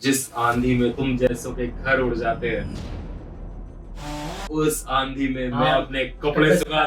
जिस आंधी में तुम जैसों के घर उड़ जाते हैं, उस आंधी में मैं अपने कपड़े सुखा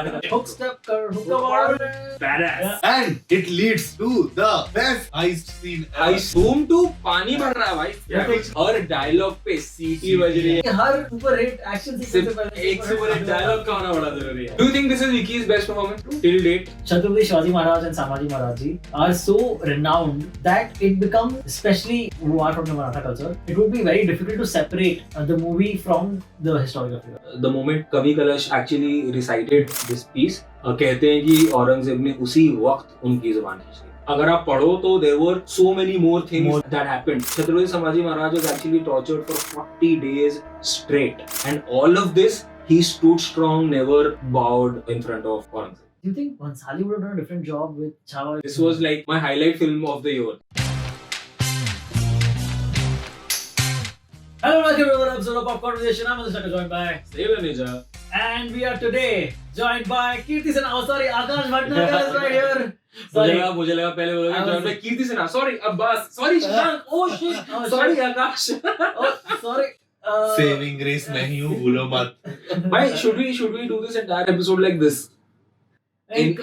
And it leads to the best heist scene ever. तुम टू पानी भर रहा है भाई और डायलॉग पे सीटी बज रही है। हर सुपर हिट एक्शन सिर्फ एक सुपर हिट डायलॉग का होना बड़ा जरूरी है। Do you think this is Vicky's best performance till date? Chhatrapati Shivaji Maharaj and Sambhaji Maharaj ji are so renowned that it becomes, especially who are from the Maratha culture, it would be very difficult to separate the movie from the historical figure. The moment कवि कलश actually recited this piece, कहते हैं कि औरंगजेब ने उसी वक्त उनकी जुबान खींच ली। अगर आप पढ़ो तो there were so many more things that happened. Chhatrapati Sambhaji Maharaj was actually tortured for 40 days straight, and all of this he stood strong, never bowed in front of Aurangzeb. Do you think Bhansali would have done a different job with Chhawa? This was like my highlight film of the year. Hello, welcome to another episode of Pop Conversation. I'm Adishaka, joined by Sailor Ninja. and we are today joined by Kirti Sinha. Oh, sorry, Akash Bhatnagar is right here. मुझे लगा पहले बोलोगे join by Kirti Sinha. Sorry Abbas. Sorry Shashank. Oh shit. Sorry Akash. Oh, sorry. Saving grace नहीं हूँ, भूलो मत. Why should we do this entire episode like this? In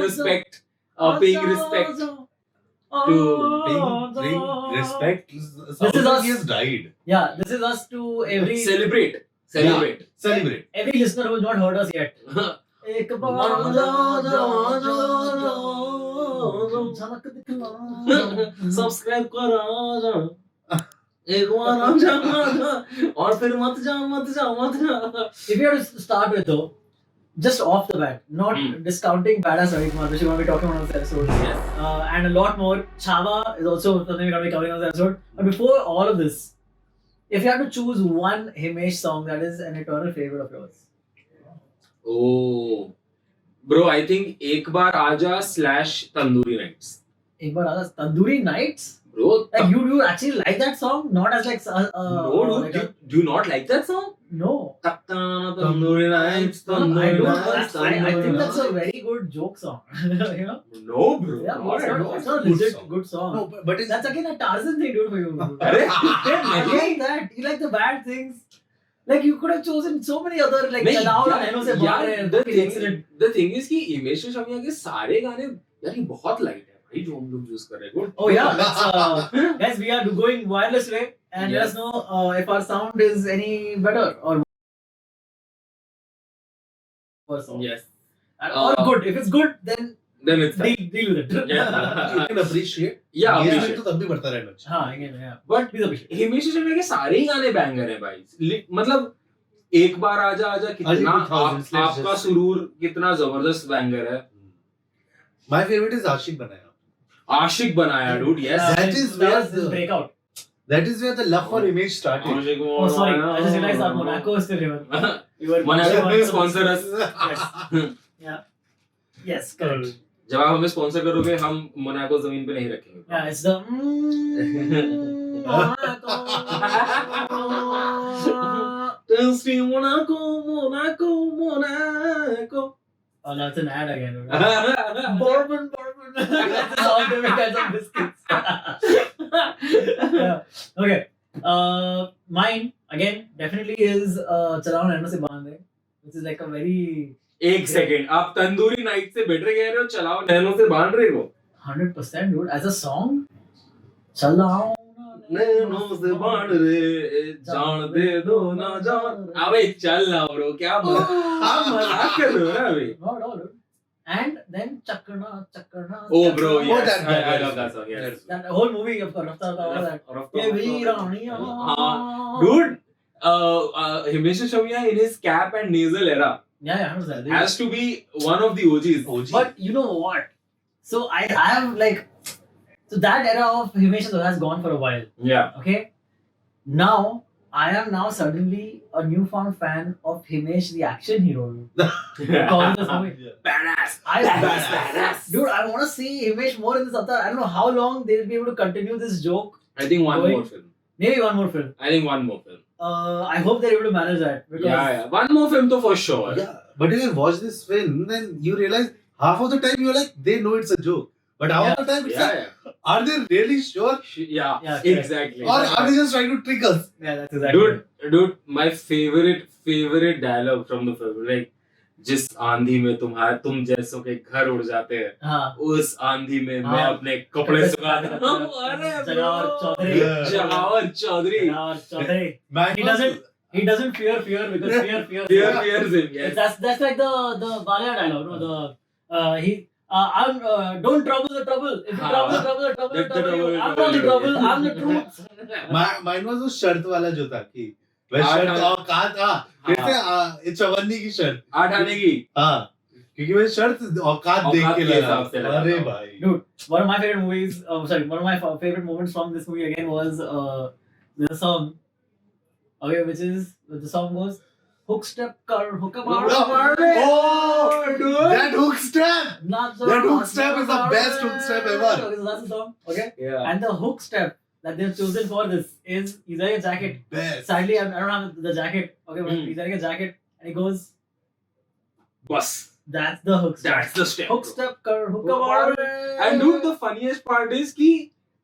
respect, paying respect to Paying respect. This is us. He has died. Yeah, this is us to every celebrate. Yeah, celebrate. every listener who has not heard us yet. एक बार झलक दिखला subscribe करो एक बार और फिर मत जा. If you have to start with though, just off the bat, not discounting Badass Ravi Kumar, which we're going to be talking about on this episode, and a lot more. Chhawa is also something we're going to be covering on this episode. But before all of this, if you had to choose one Himesh song that is an eternal favorite of yours, Oh, bro, I think एक बार आजा / tandoori nights. एक बार आजा Tandoori Nights. Bro, Like you actually like that song, not as like no, like dude, do you not like that song? no. Tandoori nights, I Tandoori don't. nights, I think that's a very good joke song. You know? No, bro. Yeah, Why? it's not a good legit song. good song. No, but it's That's again a Tarzan thing, dude, for you. अरे, I like that. You like the bad things. Like you could have chosen so many other like नहीं, Chalao यार, Naino se यार, baar hai. the Fucking thing- excellent. The thing is कि हिमेश रेशमिया के सारे गाने यार ये बहुत लाइट है भाई जो हम लोग यूज कर रहे हैं. Oh yeah, let's guys, we are going wireless way and let us know if our sound is any better or worse. Yes. Or good. If it's good, then Then it's fine. deal with it. Yeah. you can appreciate. Yeah, Engagement appreciate. तो तब भी बढ़ता रहना चाहिए. हाँ, again, yeah. But Please appreciate. Himesh Reshammiya के सारे ही गाने बैंगर हैं भाई. मतलब एक बार आजा आजा कितना 2000s, let's आपका just- सुरूर कितना जबरदस्त बैंगर है. My favorite is Ashik बनाया. आशिक बनाया dude. Yes. That is that where was his the- breakout. That is where the love for image started. Ashique Oh sorry, I just realized that Monaco is still here. You were Monaco sponsor us. Yeah. Yes, correct. जब आप हमें sponsor करोगे हम Monaco जमीन पे नहीं रखेंगे. Yeah, it's the Monaco. Tasty Monaco, Monaco, Monaco. Oh, that's an ad again. Bourbon. That's the sound they make as of biscuits. Yeah. Okay. Mine again definitely is Chalao Naino se baand hai, which is like a very एक second आप tandoori night से better कह रहे हो चलाओ nano से बांध रहे हो. 100% dude. As a song, Chalao nano से बांध रहे जान दे दो ना जान. अबे चल ना ब्रो क्या आप मजाक कर रहे हो ना अभी. Not all, dude. And then Chakna. Oh bro, yes, that guy, I yes, love that yes, song. Yes. yes. That whole movie of Rafta all that. Ye veeraniya. Dude, Himesh Reshammiya in his cap and nasal era Yeah, 100%. has to be one of the OGs. OG. But you know what? So I have like, so that era of Himesh has gone for a while. Yeah. Okay. Now I am now suddenly a newfound fan of Himesh, the action hero. Because of this movie. Badass. Badass. Dude, I want to see Himesh more in this avatar. I don't know how long they'll be able to continue this joke. I think one Going- more film. Maybe one more film. I think one more film. I hope they're able to manage that. Because Yeah. One more film to for sure. Yeah, but if you watch this film, then you realize half of the time you're like, they know it's a joke. But half of the time it's Yeah, like, yeah. Are they really sure? Yeah, Yeah, correct. exactly. Or are they just trying to trick us? Yeah, that's exactly. Dude, my favorite dialogue from the film, like जिस आंधी में तुम जैसों के घर उड़ जाते हैं, हाँ. उस आंधी में मैं हाँ. अपने कपड़े सुखाता हूँ. अरे जगावर चौधरी. Yeah. जगावर चौधरी. जगावर Chaudhary. Man, He doesn't fear because fear. Fears him, yes. That's like the Balia dialogue, no? Don't trouble the trouble. If you trouble Let the you. trouble I'm not the trouble. I'm the truth. mine was वो शर्त वाला जो था कि वह आठ शर्त आने- और कहा था जैसे चवन्नी की शर्त. 8 आने की. हाँ, क्योंकि वह शर्त औकात देख औकात के के लगा. हिसाब से लगा. अरे भाई. Dude, one of my favorite movies. One of my favorite moments from this movie again was the song. Okay, which is the song goes. Hook step car, hook up our Oh, dude. that hook step. Not That hook step is the best hook step ever. Okay, so that's the song. Okay, Yeah. and the hook step that they've chosen for this is he's wearing a jacket. Best. Sadly, I don't have the jacket. Okay, but Mm. he's wearing a jacket and he goes. Bus. That's the hook step. That's the step. Hook step car, hook up our. And dude, the funniest part is कि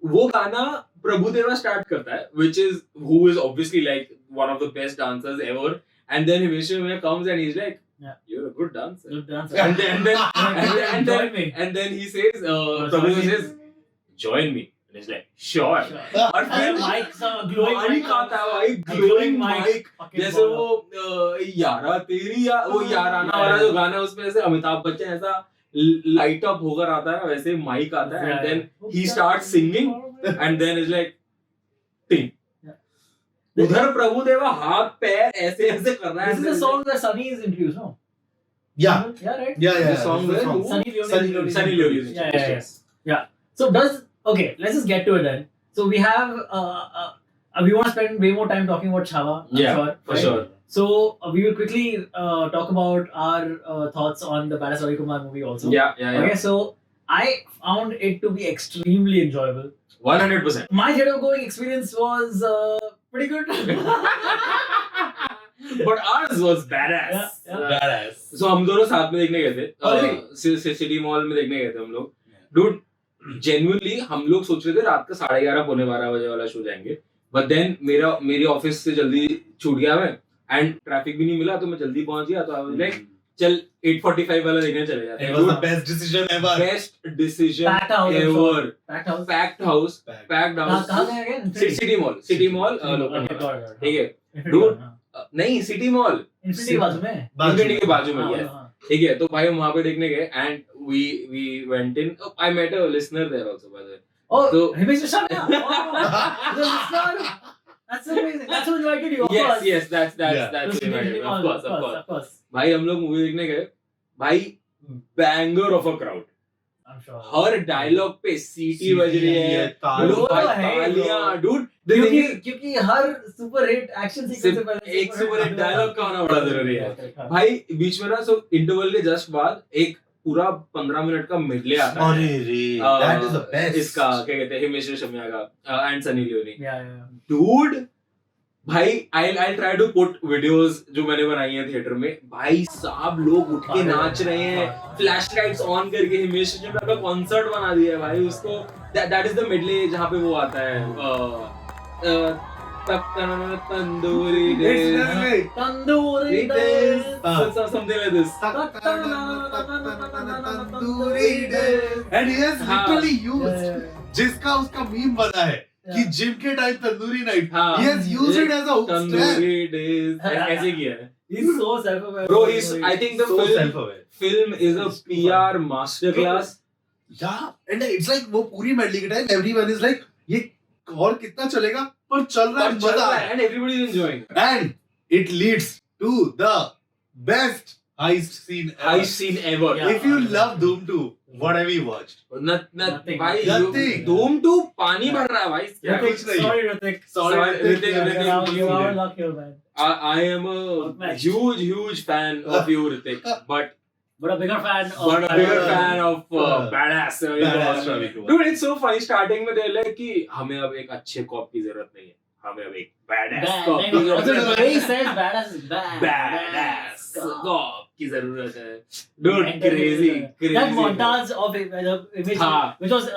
वो गाना Prabhudeva start करता है, which is who is obviously like one of the best dancers ever. And then Himesh Reshammiya comes and he's like, Yeah. "You're a good dancer." Good dancer. And then Join me. and then he says, Prabhudev says, "Join me." And he's like, "Sure." और And फिर mic, glowing mic mic आता है भाई, glowing mic. Fucking जैसे baller. वो यारा तेरी या वो याराना वाला जो गाना है उसमें ऐसे अमिताभ बच्चन ऐसा लाइट अप होकर आता है वैसे माइक आता है and then he starts singing and then is like ting. उधर प्रभुदेवा हाथ पैर ऐसे ऐसे कर रहा है. This is the song where Sunny is introduced, no? Yeah. Yeah, right? Yeah, yeah. The song this is where the who? Sunny Leone. Sunny Leone. Sunny Leone is Yeah, introduced, yeah. So okay, let's just get to it then. So we have we want to spend way more time talking about Chhaava. I'm Yeah, sure, for right? sure. So we will quickly talk about our thoughts on the Badass Ravi Kumar movie also. Yeah. Okay, so I found it to be extremely enjoyable. 100%. My theater going experience was pretty good. But ours was badass. Yeah. Badass. So हम दोनों साथ में देखने गए Oh, थे city mall में देखने गए थे हम लोग. Dude, genuinely हम लोग सोच रहे थे रात का 11:30 पौने 12 बजे वाला शो जाएंगे. But then मेरी ऑफिस से जल्दी छूट गया मैं एंड ट्रैफिक भी नहीं मिला तो मैं जल्दी पहुंच गया तो आई वाज लाइक चल 8:45 वाला देखने चले जाते It हैं. was the best decision ever. Best decision Packed house, I'm ever. sure. Packed house. Packed house. Packed. Packed house. कहाँ गए again? City mall Okay, local. got it. ठीक है. Infinity Dude. Mall, हाँ. नहीं सिटी मॉल Infinity के बाजू में. Infinity के बाजू में. हाँ, yes. हाँ. ठीक है तो भाई हम वहां पे देखने गए and we went in. I met a listener there also by the way. Oh, So- Himesh Reshammiya. Oh, the listener. That's amazing. That's who invited you. Of course. Yes that's Yeah. It was Infinity of Mall, course of course. भाई हम लोग movie देखने गए भाई banger of a crowd I'm sure. हर dialogue पे सीटी बज रही है ताल- लोग वो तो भाई है, तालियां bro. डूड क्योंकि हर सुपर हिट एक्शन सीक्वेंस से पहले एक सुपर हिट डायलॉग का होना बड़ा जरूरी है हाँ. भाई बीच में ना सो इंटरवल के जस्ट बाद एक पूरा 15 मिनट का मिडले आता अरे है रे, Uh, that is the best. इसका क्या कहते हैं हिमेश रेशमिया का and Sunny Leone Yeah. Dude भाई I try to put videos जो मैंने बनाई हैं थिएटर में भाई साहब लोग उठ के नाच रहे हैं फ्लैश लाइट्स ऑन करके हिमेश रेशमिया का कॉन्सर्ट बना दिया है भाई उसको दैट इज द मिडले जहाँ पे वो आता है tandoori It's days really- Tandoori days. something like this And he has हाँ. literally used Yeah. जिसका उसका मीम बना है कि Yeah. जिम के टाइम तंदूरी नाइट. हाँ. He has used it as a hook step. Tandoori days ऐसे किया है He's so self-aware. bro I think the So film self-aware. is a PR masterclass. Yeah, and it's like वो पूरी medley के time everyone is like ये और कितना चलेगा पर चल रहा है मजा है. and everybody is enjoying And it leads to the best heist scene ever. heist scene ever. Yeah. If you love Doom 2, what have you watched? Nothing. भाई Nothing. धूम 2 पानी भर रहा है भाई. क्या Ritik, कुछ नहीं. sorry, Ritik. Sorry, Ritik, yeah, Ritik. yeah. You are luck here, man. I am a Outmatched. huge fan of you Ritik, but But a bigger fan of. a bigger fan of badass. Badass Ravi Kumar. Dude, it's so funny. Starting में they're like कि हमें अब एक अच्छे cop की जरूरत नहीं है. हमें अब एक badass cop की That's जरूरत what है. the way he says badass is bad. Badass cop की जरूरत है. Dude, crazy. That montage of the image, हाँ. which was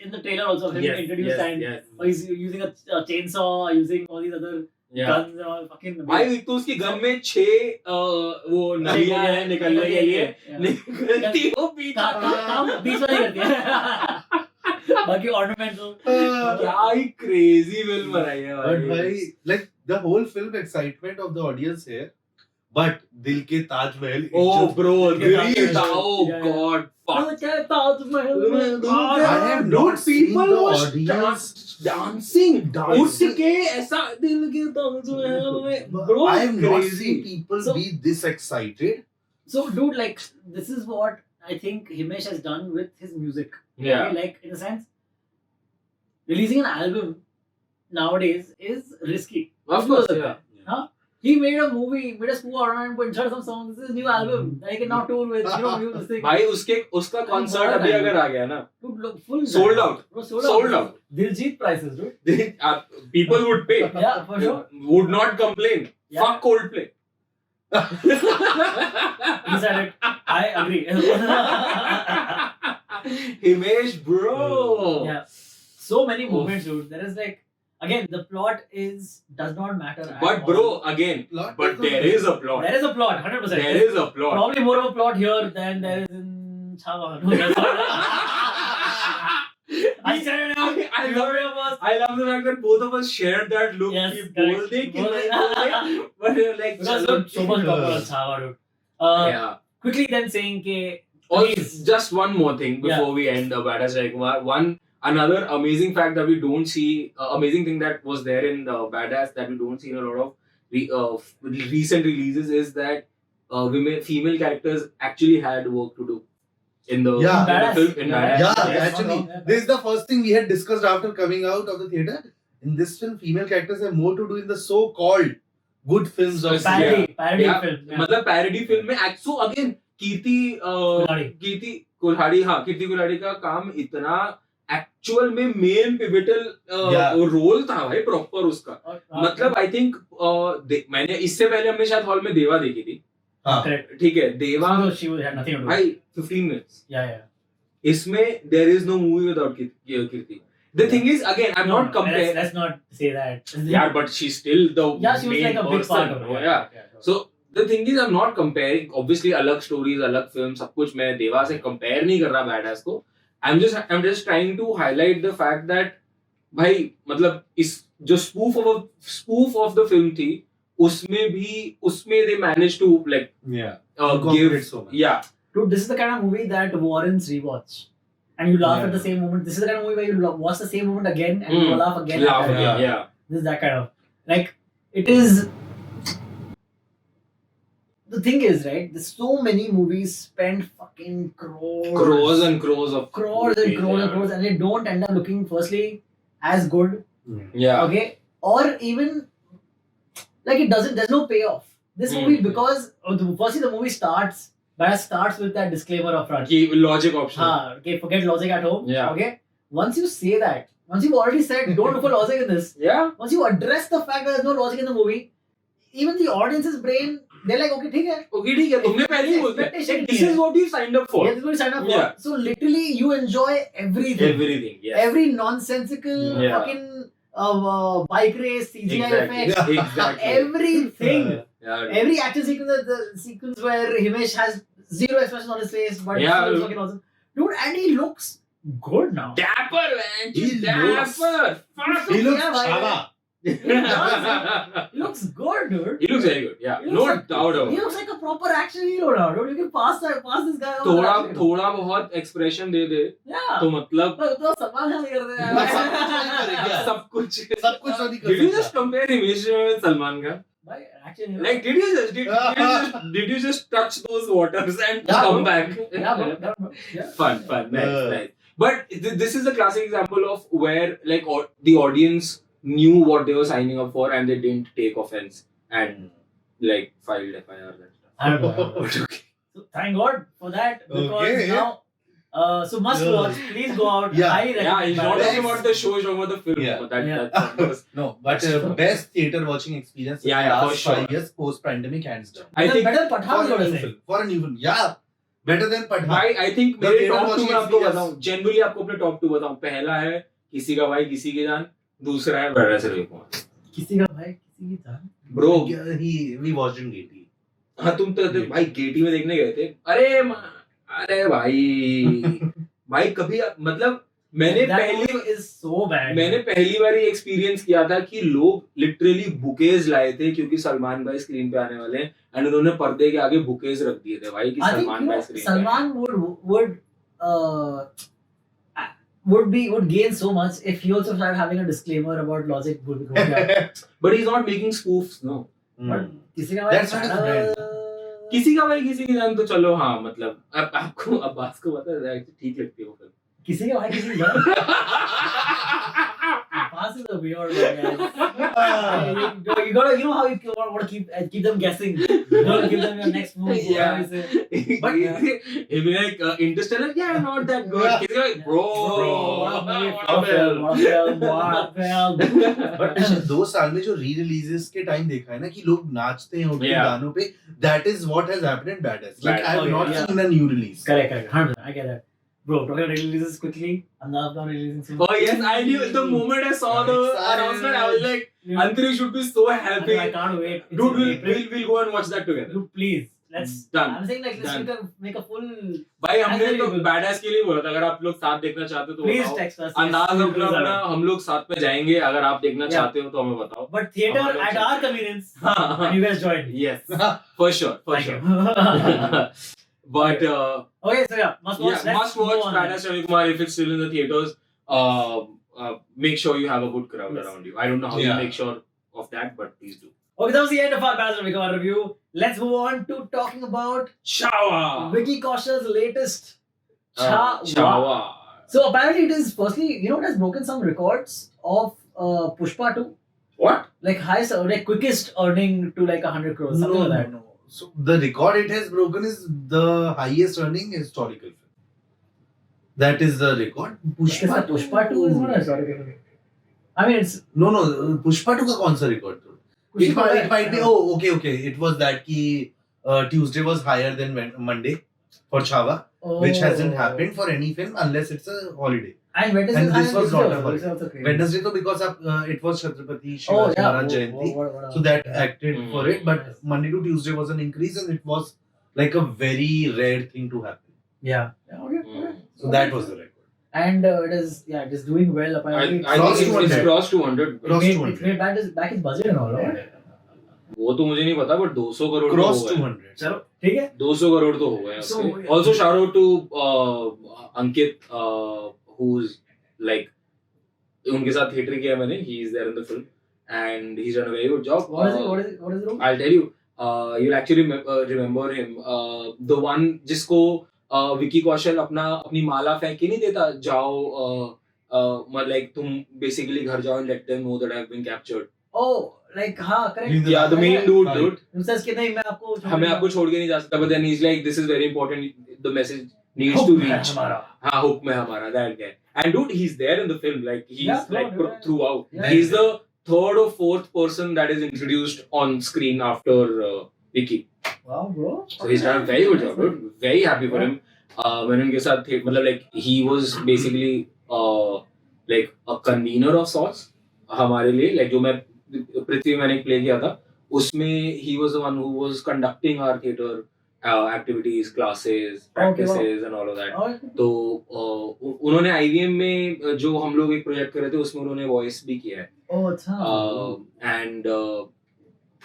in the trailer also of him introduced, and he's using a chainsaw, using all these other guns and all, fucking भाई एक तो उसकी gun में 6 वो नलियां हैं निकलने के लिए, निकलती वो काम बीच में नहीं करती है. बाकी ornamental. क्या ही crazy film बनाई है But भाई, like the whole film excitement of the audience here, but दिल के Taj Mahal. Oh bro, Dil ke really? Taj Mahal. Oh Yeah. God, fuck. I have not seen People the was audience dancing. dancing. उठ के ऐसा दिल के ताजमहल में. Bro, I have not crazy. seen people So- be this excited. So, dude, like, this is what I think Himesh has done with his music. Yeah. Okay, like, in a sense, releasing an album nowadays is risky. Of course, yeah. He made a movie, made a school ornament, put insert some songs. This is his new album that he can now tour with. You know, do this thing. भाई उसका concert अभी अगर आ गया ना, Dude, look, full sold out. Bro, Sold out. Diljit prices, dude. People would pay. Yeah, for sure. Would not complain. Yeah. Fuck Coldplay. He said it. I agree. Himesh, bro. Yeah. So many moments, dude. There is like, again, the plot does not matter. at But all. bro, again, Plot but doesn't there is a plot. There is a plot, 100%. There is a plot. Probably more of a plot here than there is in Chhava. No, that's all. I said it out. I love it. I love the fact that both of us shared that look. Yes, कि correct. बोल दे कि बोल नहीं दे. बोल दे. But you're like, Because चलो, so much talk about Chhava, dude. yeah. Quickly then saying ke, Also, please. just one more thing before we end the Badass Rajkumar. Another amazing fact that we don't see, amazing thing that was there in Badass that we don't see in a lot of recent releases is that female characters actually had work to do in the, Yeah. in the Badass. film. In Yeah. Badass. Yeah, Yes, actually, yeah. this is the first thing we had discussed after coming out of the theater. In this film, female characters have more to do in the so-called good films of Parody, parody Yeah. film. Yeah. मतलब parody film में so again कीर्ति कुल्हाड़ी का काम इतना actual में main pivotal Yeah. Role था भाई proper उसका. मतलब आई थिंक मैंने इससे पहले हमने शायद हॉल में देवा देखी थी. हाँ. Correct. ठीक है, देवा So she had nothing to do. भाई 15 minutes. Yeah. इसमें there is no movie without Kirti. The thing is, again, I'm not comparing. Let's not say that. Yeah, but she's still the Yeah, she was main like a big person. part of it. Yeah. So the thing is, I'm not comparing. Obviously, अलग stories, अलग films, सब कुछ मैं देवा से compare नहीं कर रहा Badass को. I'm just trying to highlight the fact that भाई मतलब इस जो spoof of the film थी, उसमें they managed to like Yeah. give Incorporate so much. yeah. Dude, this is the kind of movie that warrants rewatch. And you laugh Yeah. at the same moment. This is the kind of movie where you watch the same moment again and you laugh again. Laugh at it. again, yeah. This is that kind of like it is. The thing is, right? There's so many movies spend fucking Crores and crores of crores and crores and crores, and they don't end up looking firstly as good. Yeah. Okay, or even like it doesn't. There's no payoff. This movie because firstly the movie starts. But it starts with that disclaimer up front. कि logic option. Okay, forget logic at home. Yeah. Okay. Once you say that, once you've already said don't look for logic in this, Yeah. once you address the fact that there's no logic in the movie, even the audience's brain, they're like, okay, ठीक है. Okay, ठीक है. तुमने पहले ही बोल दिया. Expectation This नहीं is है. what you signed up for. Yeah, this is what you signed up for. Yeah. So literally, you enjoy everything. Everything. Yes. Every nonsensical Yeah. fucking bike race, CGI Exactly. effect, Exactly. everything. Yeah. Every action sequence, the sequence where Himesh has zero expression on his face, but Yeah. still is fucking awesome. Dude, and he looks good now. Dapper, man. He Dapper. Fuck. He looks Yeah, right. Chava. He looks good, dude. He looks very good. Yeah. He No looks like- doubt about He it. looks like a proper action hero now, dude. You can pass this guy over. थोड़ा action hero. थोड़ा बहुत expression दे दे Yeah. तो मतलब But तो सलमान खान नहीं करते हैं। सब कुछ नहीं कर Did you just सकता. compare Himesh with Salman Khan? भाई action hero. Like did you just touch those waters and Yeah, come bro. back? Yeah, bro. Yeah. Fun, nice. But this is a classic example of where like the audience knew what they were signing up for and they didn't take offense and like filed FIR and stuff. I don't know. Okay. So thank God for that because Okay. now So must Yeah. watch. Please go out. Yeah. Highly Yeah, recommend. he's not Badass. talking about the show, he's talking about the film. Yeah. But that, Yeah. that's No, but That's true. best theater watching experience in Yeah, the yeah, last for sure. 5 years post pandemic, hands down. I think better Pathaan For is a what I new say. film. For a new film. Yeah. Better than Pathaan. I think The मेरे theater top to watching मैं आपको experience. बताऊं, generally आपको अपने top to बताऊं. पहला है किसी का भाई किसी की जान, दूसरा है बड़ा से कुमार. किसी का भाई किसी की जान. Bro, We watched in Gate. हाँ तुम तो भाई गेटी में देखने गए थे. अरे भाई भाई कभी मतलब मैंने That पहली movie is so bad. मैंने पहली बार एक्सपीरियंस किया था कि लोग लिटरली बुकेज लाए थे क्योंकि सलमान भाई स्क्रीन पे आने वाले हैं एंड उन्होंने पर्दे के आगे बुकेज रख दिए थे भाई कि I think सलमान भाई स्क्रीन पे Salman would gain so much if he also started having a disclaimer about logic. But he is not making spoofs no. किसी का भाई That's not his brand. किसी का भाई किसी की जान तो चलो हाँ मतलब अब आपको अब्बास को पता है ठीक लगती है वो फिल्म. किसी का भाई किसी की जान. Pass is a weird one, guys. You gotta, you know how you want to keep them guessing. You gotta give them your next move. Yeah. What is it? But he'll be like Interstellar, yeah, not that good. Yeah. He's like, bro, What a movie, what a film. what a film. But पिछले 2 साल में जो री releases के time देखा है ना कि लोग नाचते हैं उनके Yeah. गानों पे, that is what has happened in Badass. Like I have Okay, not yeah. seen a new release. Correct. 100%. I get that. Bro, talking about releases quickly. I'm not releasing soon. Oh yes, I knew the moment I saw the announcement, I was like, Antri should be so happy. I can't wait. It's Dude, in April. we'll go and watch that together. Dude, please. Let's. Done. I'm saying like let's Done. make a full. भाई हमने As तो usual. Badass के लिए बोला था अगर आप लोग साथ देखना चाहते हो तो Please बताओ. text us. अंदाज Yes, अपना अपना हम लोग साथ में जाएंगे अगर आप देखना Yeah. चाहते हो तो हमें बताओ. But theater हमारे at लोग our convenience. हाँ, And you guys join. yes, for sure. Thank you. But Okay, so yeah, must watch. yeah, must watch Badass Ravi Kumar if it's still in the theaters. Make sure you have a good crowd Yes. around you. I don't know how you Yeah. make sure of that, but please do. Okay, that was the end of our Badass Ravi Kumar review. Let's move on to talking about Shower. Vicky Kaushal's latest Shower. Chawa. So apparently it is firstly, it has broken some records of Pushpa 2. What? Like highest, like quickest earning to like 100 crores, something like that. No. So the record it has broken is the highest earning historical film. That is the record. Pushpa 2 is not a historical. I mean, it's No, Pushpa 2 का कौन सा record? It might be. Oh, okay. It was that कि Tuesday was higher than Monday for Chhawa, which hasn't happened for any film unless it's a holiday. And Wednesday And this was not a Wednesday also crazy. Wednesday तो because it was Chhatrapati Oh Shivaji yeah. Maharaj Jayanti, so that acted for it. But Monday to Tuesday was an increase, and it was like a very rare thing to happen. Yeah. Okay. So that was the record. And it is doing well apparently. I Crossed think it's 200. crossed 200. Crossed It 200. made back his budget and all, right? वो तो मुझे नहीं पता but 200 crore Cross तो हो गए. 200. चलो ठीक है. 200 करोड़ तो हो गए So, उसके. Also shout out to Ankit who's like उनके साथ थिएटर किया मैंने. He is there in the film and he's done a very good job. What is it? What is it? I'll tell you. You'll actually remember him. The one जिसको विकी कौशल अपनी माला फेंक के नहीं देता जाओ मतलब like तुम basically घर जाओ and let them know that I've been captured. Oh, like हाँ correct. Yeah, the main dude. Says कि नहीं मैं आपको हमें आपको छोड़ के नहीं जा सकता. But then he's like, this is very important. The message needs to reach. हाँ, hook में हमारा that guy. And dude, he's there in the film. Like he's Yeah, like yeah. throughout. Yeah. He's the third or fourth person that is introduced on screen after Vicky. Wow, bro. So he's done a very good job, dude. Very happy for him. मैंने उनके साथ थे मतलब like he was basically like a convener of sorts हमारे लिए. Like जो मैं पृथ्वी मैंने प्ले किया था उसमें he was the one who was conducting our theater activities, classes, practices and all of that. Okay. तो उन्होंने IVM में जो हम लोग एक प्रोजेक्ट कर रहे थे उसमें उन्होंने वॉइस भी किया है. Oh, अच्छा. And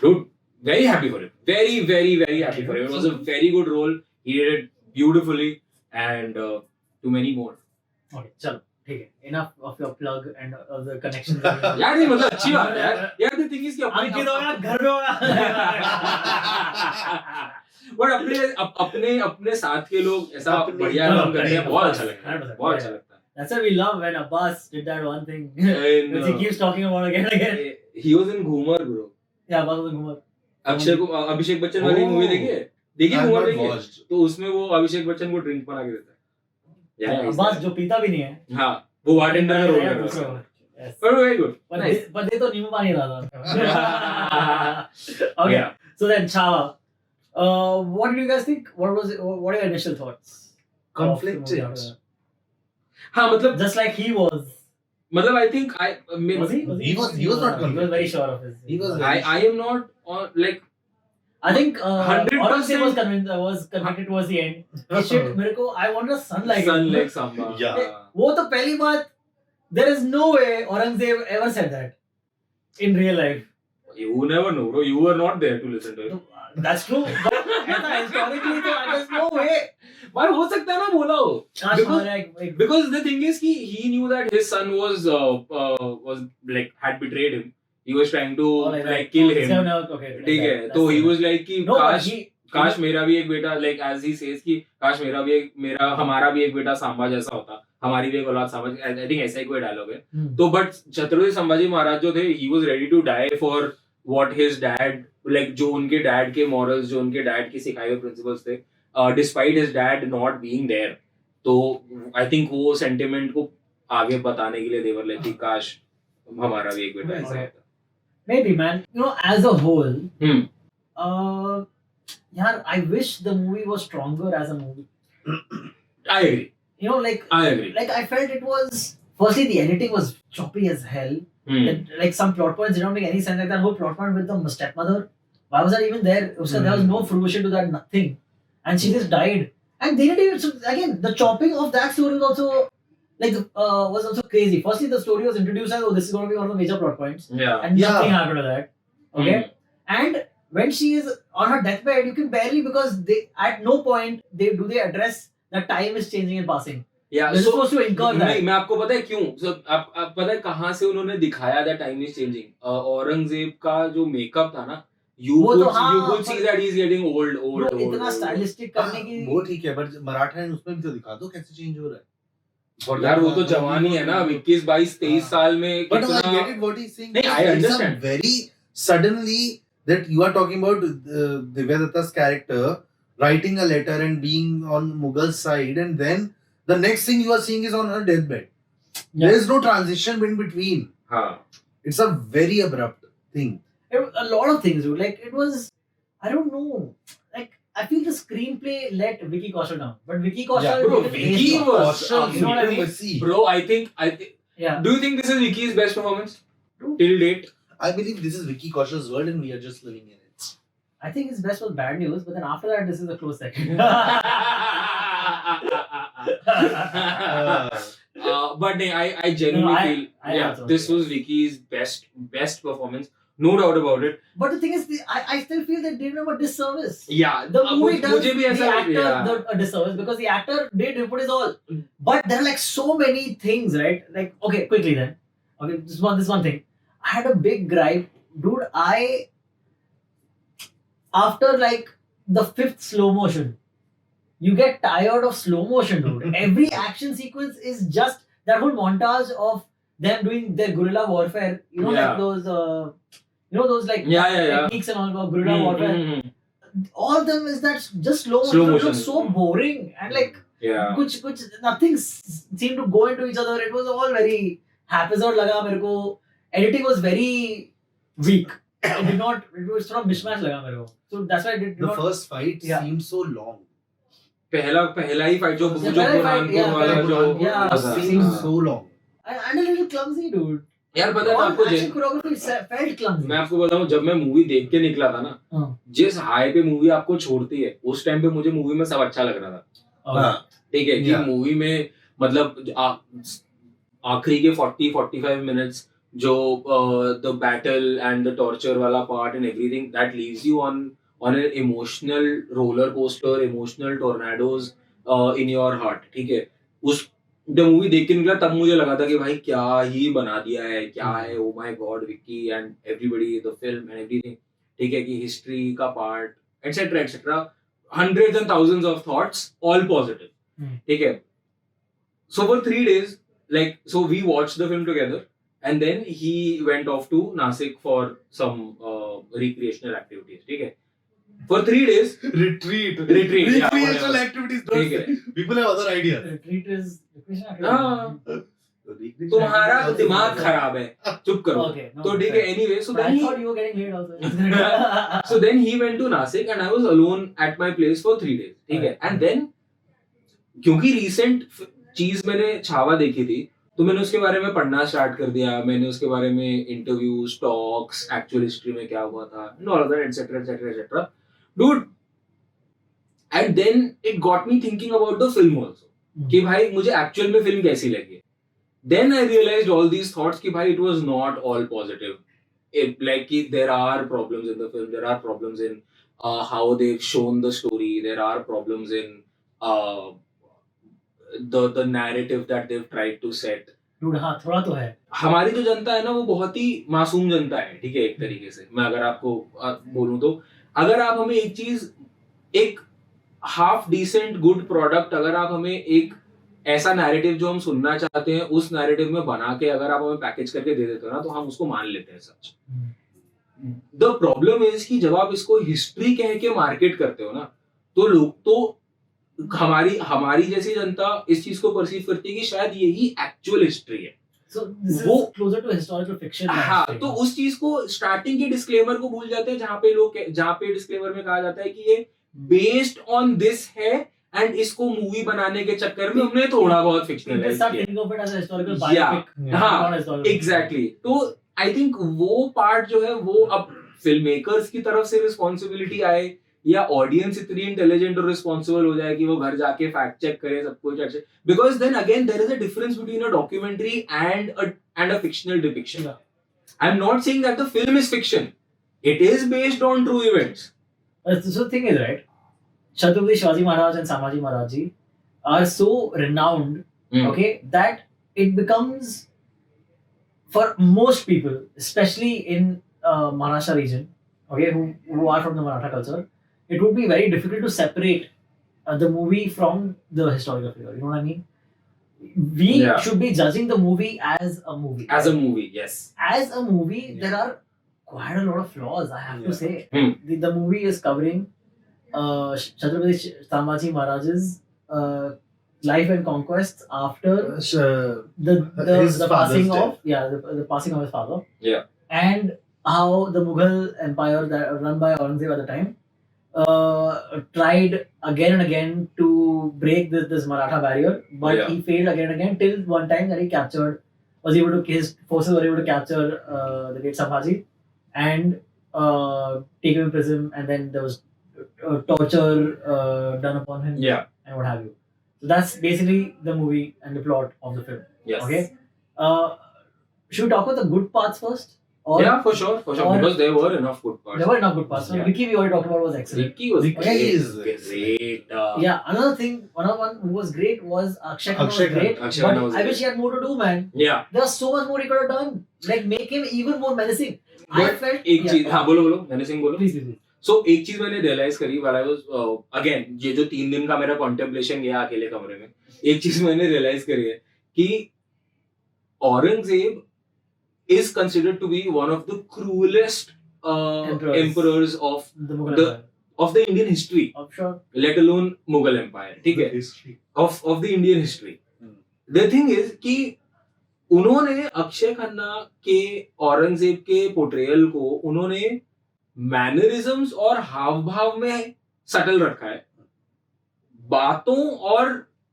dude, very happy for him. Very, very, very happy for him. It was a very good role. He did it beautifully and to many more. Okay, चलो ठीक है. Enough of your plug and of the connections. यार नहीं मतलब अच्छी बात है यार. यार the thing is कि अंकित हो गया घर में हो गया. बट अपने साथ के लोग ऐसा बढ़िया काम करते हैं बहुत अच्छा लगता है. बहुत अच्छा लगता है. That's why we love when Abbas did that one thing. And, Which he keeps talking about again and again. he was in Ghumar bro. Yeah, Abbas was in Ghumar. Abhishek Bachchan वाली Oh. मूवी देखी है? देखिए I've Ghoomar not देखिए. watched. तो उसमें वो अभिषेक बच्चन को drink बना के देता है. Yeah, he's बस there. जो पीता भी नहीं है हाँ, वो bartender का रोल कर रहा दूसरा है. वो. Yes. But very good. पर Nice. दे तो नींबू पानी रहा था. Okay, Yeah. so then Chava. What did you guys think? What are your initial thoughts? Conflicted. हाँ, मतलब Just like he was. मतलब I think I mean, Was he? He was not He was conflicted. very sure of his. He was I am not on like I think 100% Aurangzeb was convicted towards the end. Shit, मेरे को I want a son like son him. like Samba. Yeah. वो तो पहली बात. There is no way Aurangzeb ever said that in real life. You never know, bro. You were not there to listen to it. That's true. But ऐसा historically तो there's no way. Why हो सकता है ना बोला हो? काश Because- हमारा एक Because the thing is he knew that his son was like had betrayed him. He was trying to like kill him. Okay. ठीक है. तो he was like कि No, but काश मेरा भी एक बेटा like as he says कि काश हमारा भी एक बेटा सांबा जैसा होता, हमारी भी एक औलाद सांबा. I think ऐसा ही कोई डायलॉग है. तो बट छत्रपति संभाजी महाराज जो थे he was ready to die for what his dad like जो उनके डैड के morals, जो उनके डैड की सिखाए हुए principles थे, despite his dad not being there. तो I think वो sentiment को आगे बताने के लिए they were like कि काश हमारा भी एक बेटा ऐसा होता. maybe man, you know, as a whole, Hmm. yaar, I wish the movie was stronger as a movie. I agree. You know, like I agree. I felt it was firstly the editing was choppy as hell. Hmm. Like some plot points did not make any sense. Like that whole plot point with the stepmother. Why was that even there? There was no fruition to that, nothing. And she just died. And they didn't even. So again, the chopping of that story was also like was also crazy. Firstly, the story was introduced as, oh, this is going to be one of the major plot points, Yeah. and Yeah. nothing happened to that. Okay. And when she is on her deathbed, you can barely, because they at no point they address that time is changing and passing. Yeah. They're So supposed to incur that. नहीं, मैं आपको पता है क्यों? आप पता है कहाँ से उन्होंने दिखाया that time is changing? Aurangzeb का जो मेकअप था ना, you वो तो could हाँ, see that he's getting old. Bro, इतना stylistic करने की. वो ठीक है, बट मराठा है उसमें भी तो दिखा दो कैसे चेंज हो रहा है. यार वो तो जवान ही है ना, 21, 22, 23 साल में But I कितना. get it what he's saying. नहीं, I It's a understand. very suddenly that you are talking about Divya Datta's character writing a letter and being on Mughal's side, and then the next thing you are seeing is on her deathbed. Yeah. There is no transition in between. हाँ. It's a very abrupt thing. A lot of things, dude. Like it was, I don't know. Like I feel the screenplay let Vicky Kaushal down, but Vicky Kaushal. Yeah, bro, didn't Vicky age was- well. You know what I mean? See, Bro, I think. Yeah. Do you think this is Vicky's best performance till date? I believe this is Vicky Kaushal's world and we are just living in it. I think his best was Bad News, but then after that, this is a close second. But no, I genuinely No, feel I also this feel. was Vicky's best performance, no doubt about it. But the thing is, I still feel they did him a disservice. Yeah, The movie does मुझे भी the ऐसा actor a disservice because the actor did put his all. But there are like so many things, right? Like, okay, quickly then. Okay, this one thing. I had a big gripe. Dude, after like the 5th slow motion, you get tired of slow motion, dude. Every action sequence is just that whole montage of them doing their guerrilla warfare. You know, Yeah. like those, those like Yeah. techniques and all of guerrilla warfare. All of them is that just slow motion. Slow It motion. was so boring and like Yeah. कुछ nothing seemed to go into each other. It was all very haphazard लगा मेरे को. Editing was very weak. It was sort of mishmash लगा मेरे को. So that's why I did The not. first fight Yeah. seemed so long. पहला ही fight जो The जो पहला fight, बुरहानपुर yeah, वाला जो yeah, It था। seemed हाँ। so long. And a little clumsy, dude. यार पता है All आपको action choreography felt clumsy. मैं आपको बताऊं, जब मैं मूवी देख के निकला था ना, हाँ। जिस हाई पे मूवी आपको छोड़ती है उस टाइम पे मुझे मूवी में सब अच्छा लग रहा था. हाँ. ठीक है कि Yeah. मूवी में मतलब आखिरी के 40-45 मिनट्स जो the battle and the torture वाला part and everything that leaves you on an emotional roller coaster, emotional tornadoes in your heart. ठीक है, उस जब मूवी देख के निकला तब मुझे लगा था कि भाई क्या ही बना दिया है, क्या है, oh my God, Vicky and everybody, the film and everything. ठीक है कि हिस्ट्री का part etcetera etcetera, hundreds and thousands of thoughts, all positive. ठीक है. So for 3 days, like, so we watched the film together, and then he went off to Nasik for some recreational activities. ठीक है. for 3 days. Retreat. Retreat, yeah, Recreational whatever. activities. Don't ठीक है. say. People have other ideas. Retreat is हाँ. Recreational तुम्हारा activities दिमाग also- खराब है, चुप करो. Okay, no, तो ठीक है, fair. anyway, so But I then thought he, you were getting laid also. so then he went to Nasik and I was alone at my place for 3 days. ठीक है, and then क्योंकि recent चीज मैंने छावा देखी थी, तो मैंने उसके बारे में पढ़ना स्टार्ट कर दिया. मैंने उसके बारे में इंटरव्यूज, टॉक्स, एक्चुअल हिस्ट्री में क्या हुआ था, all of that etcetera etcetera etcetera. Dude, and then it got me thinking about the film also कि भाई मुझे एक्चुअल में फिल्म कैसी लगी. Then I realized all these thoughts कि भाई it was not all positive. It like there are problems in the film, there are problems in how they've shown the story, there are problems in the narrative that they've tried to set. Dude, हाँ थोड़ा तो है. हमारी जो जनता है ना वो बहुत ही मासूम जनता है, ठीक है, एक तरीके से मैं अगर आपको बोलूं तो अगर आप हमें एक चीज, एक हाफ डिसेंट गुड प्रोडक्ट, अगर आप हमें एक ऐसा नैरेटिव जो हम सुनना चाहते हैं उस नैरेटिव में बना के अगर आप हमें पैकेज करके दे देते हो ना तो हम उसको मान लेते हैं सच. द प्रॉब्लम इज कि जब आप इसको हिस्ट्री कह के मार्केट करते हो ना तो लोग तो हमारी जैसी जनता इस चीज को परसीव करती है कि शायद यही एक्चुअल हिस्ट्री है. So this is वो- closer to historical fiction. than हाँ, history. तो उस चीज को स्टार्टिंग के डिस्क्लेमर को भूल जाते हैं जहाँ पे डिस्क्लेमर में कहा जाता है कि ये बेस्ड ऑन दिस है एंड इसको मूवी बनाने के चक्कर में हमने थोड़ा बहुत People फिक्शनलाइज start किया. thinking of it as a historical Yeah. biopic. Yeah. हाँ, not a historical fiction. Exactly. तो आई थिंक वो पार्ट जो है वो अब फिल्म मेकर्स की तरफ से रिस्पॉन्सिबिलिटी आए या ऑडियंस इतनी इंटेलिजेंट और रिस्पॉन्सिबल हो जाए कि वो घर जाके फैक्ट चेक करे सब कुछ. Because then again there is a difference between a documentary and a fictional depiction. Yeah. I am not saying that the film is fiction. It is based on true events. So the thing is, right, Chhatrapati Shivaji Maharaj and Sambhaji Maharaj ji are so renowned, okay, that it becomes, for most people, especially in Maharashtra region, okay, who are from the Maratha culture, it would be very difficult to separate the movie from the historical figure. You know what I mean? We Yeah. should be judging the movie as a movie. As a movie, yes. As a movie, Yeah. there are quite a lot of flaws, I have to Yeah. say. The movie is covering Chhatrapati Sambhaji Maharaj's life and conquests after the His the father's passing death. of the passing of his father. Yeah. And how the Mughal empire that run by Aurangzeb at the time tried again and again to break this Maratha barrier, but Yeah. he failed again and again till one time that he was able to, his forces were able to capture the great Sambhaji and take him in prison, and then there was torture done upon him Yeah. and what have you. So that's basically the movie and the plot of the film. Yes. Okay. Should we talk about the good parts first? Or Yeah, for sure. or- Because there were enough good parts. there were enough good parts. So Yeah. Vicky, we already talked about, was excellent. Ricky was Ricky great. is great. Yeah, another thing, one who was great was Akshay Khanna. Akshay Was great, Khanna. Akshay but Khanna was I great. wish he had more to do, man. Yeah. There was so much more he could have done. Like make him even more menacing. I But felt एक चीज, हाँ बोलो मैंने सिंह बोलो. Please, please. सो एक चीज मैंने realise करी while I was अगेन ये जो 3 दिन का मेरा कॉन्टेम्पलेशन गया अकेले कमरे में, एक चीज मैंने रियलाइज करी है कि Aurangzeb is considered to be one of the cruelest emperors of The Mughal The- Empire. the Indian history, I'm sure. let alone Mughal Empire. ठीक है, history. of the Indian history. The thing is कि उन्होंने अक्षय खन्ना के औरंगजेब के portrayal को उन्होंने mannerisms और हाव भाव में सटल रखा है, बातों और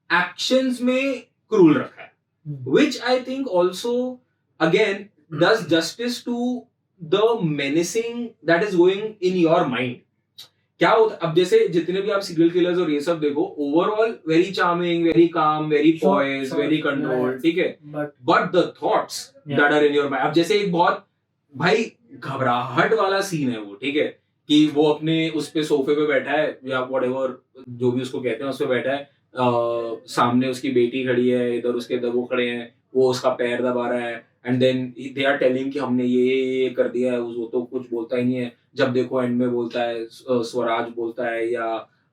एक्शंस में क्रूल रखा है, which I think also again does justice to the menacing that is going in your mind. क्या होता, अब जैसे जितने भी आप सीरियल किलर्स और ये सब देखो, overall very charming, very calm, very Sure, poised, sure, very yeah, controlled, yeah. ठीक है, But but the thoughts Yeah. That are in your mind. अब जैसे एक बहुत भाई घबराहट वाला सीन है वो, ठीक है, कि वो अपने उस पे सोफे पे बैठा है या व्हाटएवर जो भी उसको कहते हैं उस पे बैठा है, सामने उसकी बेटी खड़ी है, इधर उसके वो खड़े हैं, वो उसका पैर दबा रहा है, and then they are telling कि हमने ये कर दिया है, वो तो कुछ बोलता ही नहीं है, जब देखो एंड में बोलता है स्वराज बोलता है या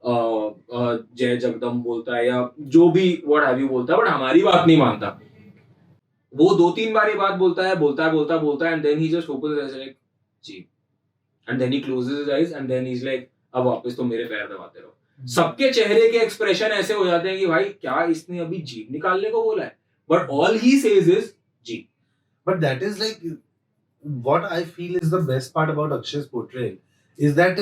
जय जगदम बोलता है या जो भी व्हाट हैव यू बोलता है, बट हमारी बात नहीं मानता. वो 2-3 बार ये बात बोलता है and then he just opens his like जी, and then he closes his eyes and then he is like अब वापस तुम मेरे पैर दबाते रहो। सबके चेहरे के एक्सप्रेशन ऐसे हो जाते हैं कि भाई क्या इसने अभी जीभ निकालने को बोला है, but all he says is जी। But that is like what I feel is the best part about Akshay's portrayal is that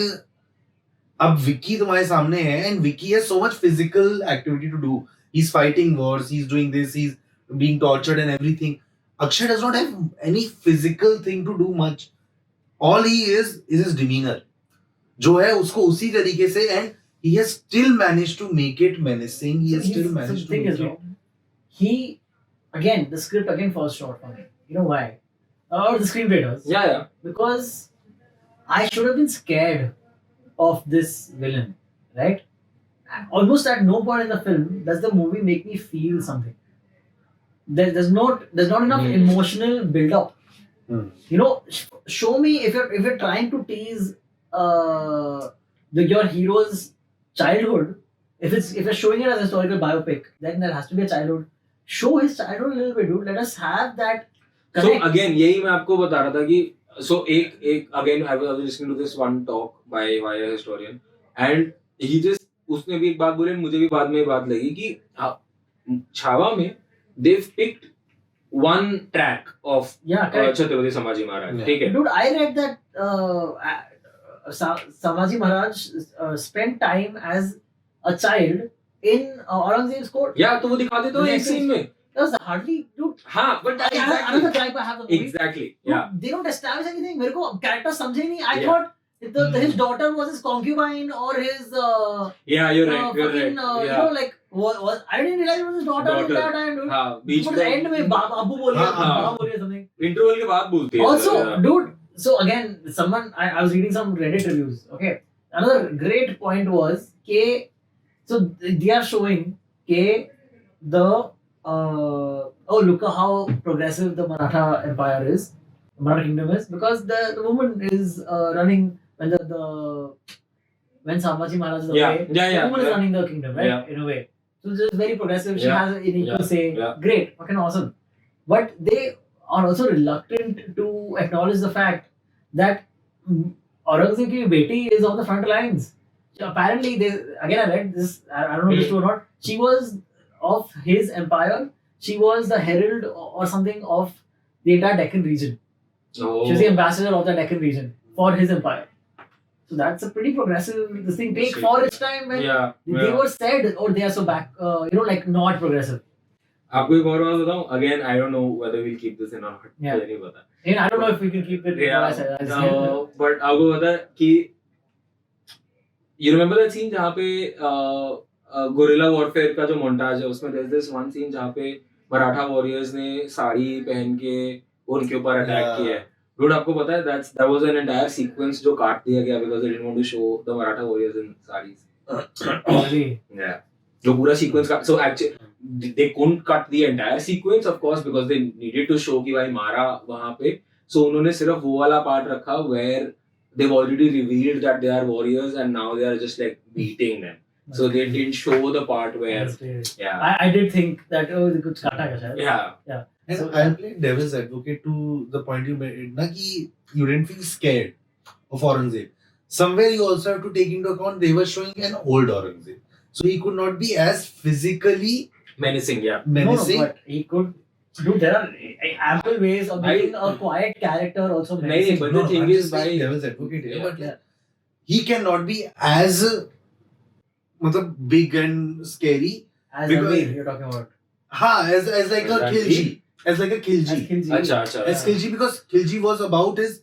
अब विक्की तुम्हारे सामने है and Vicky has so much physical activity to do. He's fighting wars, he's doing this, he's being tortured and everything. Akshay does not have any physical thing to do much. All he is his demeanor. जो है उसको उसी तरीके से, and he has still managed to make it menacing. He has still managed to make it. He again, the script again falls short for me. You know why? Or the screenplay does. Yeah. Because I should have been scared of this villain, right? Almost at no point in the film does the movie make me feel something. There's not enough emotional build up. You know, show me if you're trying to tease your hero's childhood. If you're showing it as a historical biopic, then there has to be a childhood. Show his childhood a little bit, dude. Let us have that connect. So again, यही मैं आपको बता रहा था कि so एक again I was listening to this one talk by a historian and he just उसने भी एक बात बोली, मुझे भी बाद में बात लगी कि छावा में they've picked one track of Chhatrapati Sambhaji Maharaj, ठीक है? Dude, I read that Sambhaji Maharaj spent time as a child in Aurangzeb's court. Yeah, तो वो दिखा देते हो एक सीन में. That's hardly, dude. हाँ, but another gripe I have with the movie. Exactly. Yeah. They don't establish anything. मेरे को character समझे ही नहीं. I thought his daughter was his concubine or his. Yeah, you're right. You're right. You know, like I didn't realize it was his daughter at that time, dude. हाँ, बीच में. end में अब्बू बोल रही है, माँ बोल रही है something. Interval के बाद बोलती है. Also, dude. So again, I was reading some Reddit reviews. Okay, another great point was so they are showing the look at how progressive the Maratha Empire is, Maratha Kingdom is, because the woman is running when when Sambhaji Maharaj is away. The woman is running the kingdom, right? In a way, so it's just very progressive. She has an equal say. Great, fucking awesome. But they are also reluctant to acknowledge the fact that Aurangzeb ki beti is on the front lines. So apparently, I read this. I don't know if it's true or not. She was of his empire. She was the herald or something of the entire Deccan region. Oh. She was the ambassador of the Deccan region for his empire. So that's a pretty progressive thing. Take for its time when they were said, or they are so back, like not progressive. आपको एक और बात बताऊं, again I don't know whether we'll keep this in or not. मुझे नहीं पता. And I don't know if we can keep it. But आपको पता है कि you remember that scene जहाँ पे गुरिल्ला वॉरफेयर का जो मोन्टाज है, उसमें there's this one scene जहाँ पे मराठा वॉरियर्स ने साड़ी पहन के उनके ऊपर अटैक किया है. Dude, आपको पता है that was an entire sequence जो काट दिया गया because they didn't want to show the Maratha warriors in sarees. Yeah. जो पूरा sequence का, so actually they couldn't cut the entire sequence of course because they needed to show कि भाई मारा वहाँ पे, so उन्होंने सिर्फ वो वाला part रखा where they've already revealed that they are warriors and now they are just like beating them. So they didn't show the part where I did think that they could kata ka shayad. Yeah. And so, I'll play devil's advocate to the point you made, na ki you didn't feel scared of Aurangzeb. Somewhere you also have to take into account they were showing an old Aurangzeb. So he could not be as physically menacing. No, but he could. Dude, there are ample ways of making a quiet character also menacing. But the thing is, by devil's advocate here, but he cannot be as big and scary. As Ranveer, you're talking about. As like a Khilji. As like a Khilji. As Khilji, because Khilji was about his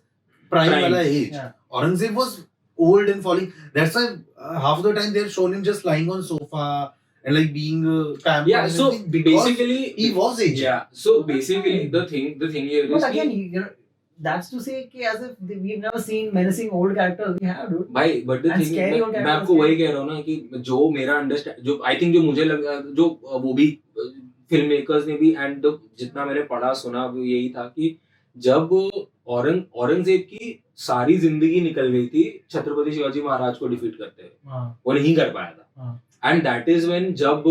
prime wala age. Yeah. Aurangzeb was old and falling. That's why half the time they've shown him just lying on sofa and like being pampered. Yeah, so basically he was aged. Yeah, so basically the thing here is. But again, that's to say कि as if we've never seen menacing old characters. We have, dude. भाई, but the thing is, मैं आपको वही कह रहा हूँ ना कि जो मेरा understand, जो I think जो मुझे लगा, जो वो भी फिल्म मेकर्स ने भी एंड जितना मैंने पढ़ा सुना वो यही था कि जब औरंगजेब की सारी जिंदगी निकल गई थी छत्रपति शिवाजी महाराज को डिफीट करते हुए, वो नहीं कर पाया था. एंड दैट इज व्हेन जब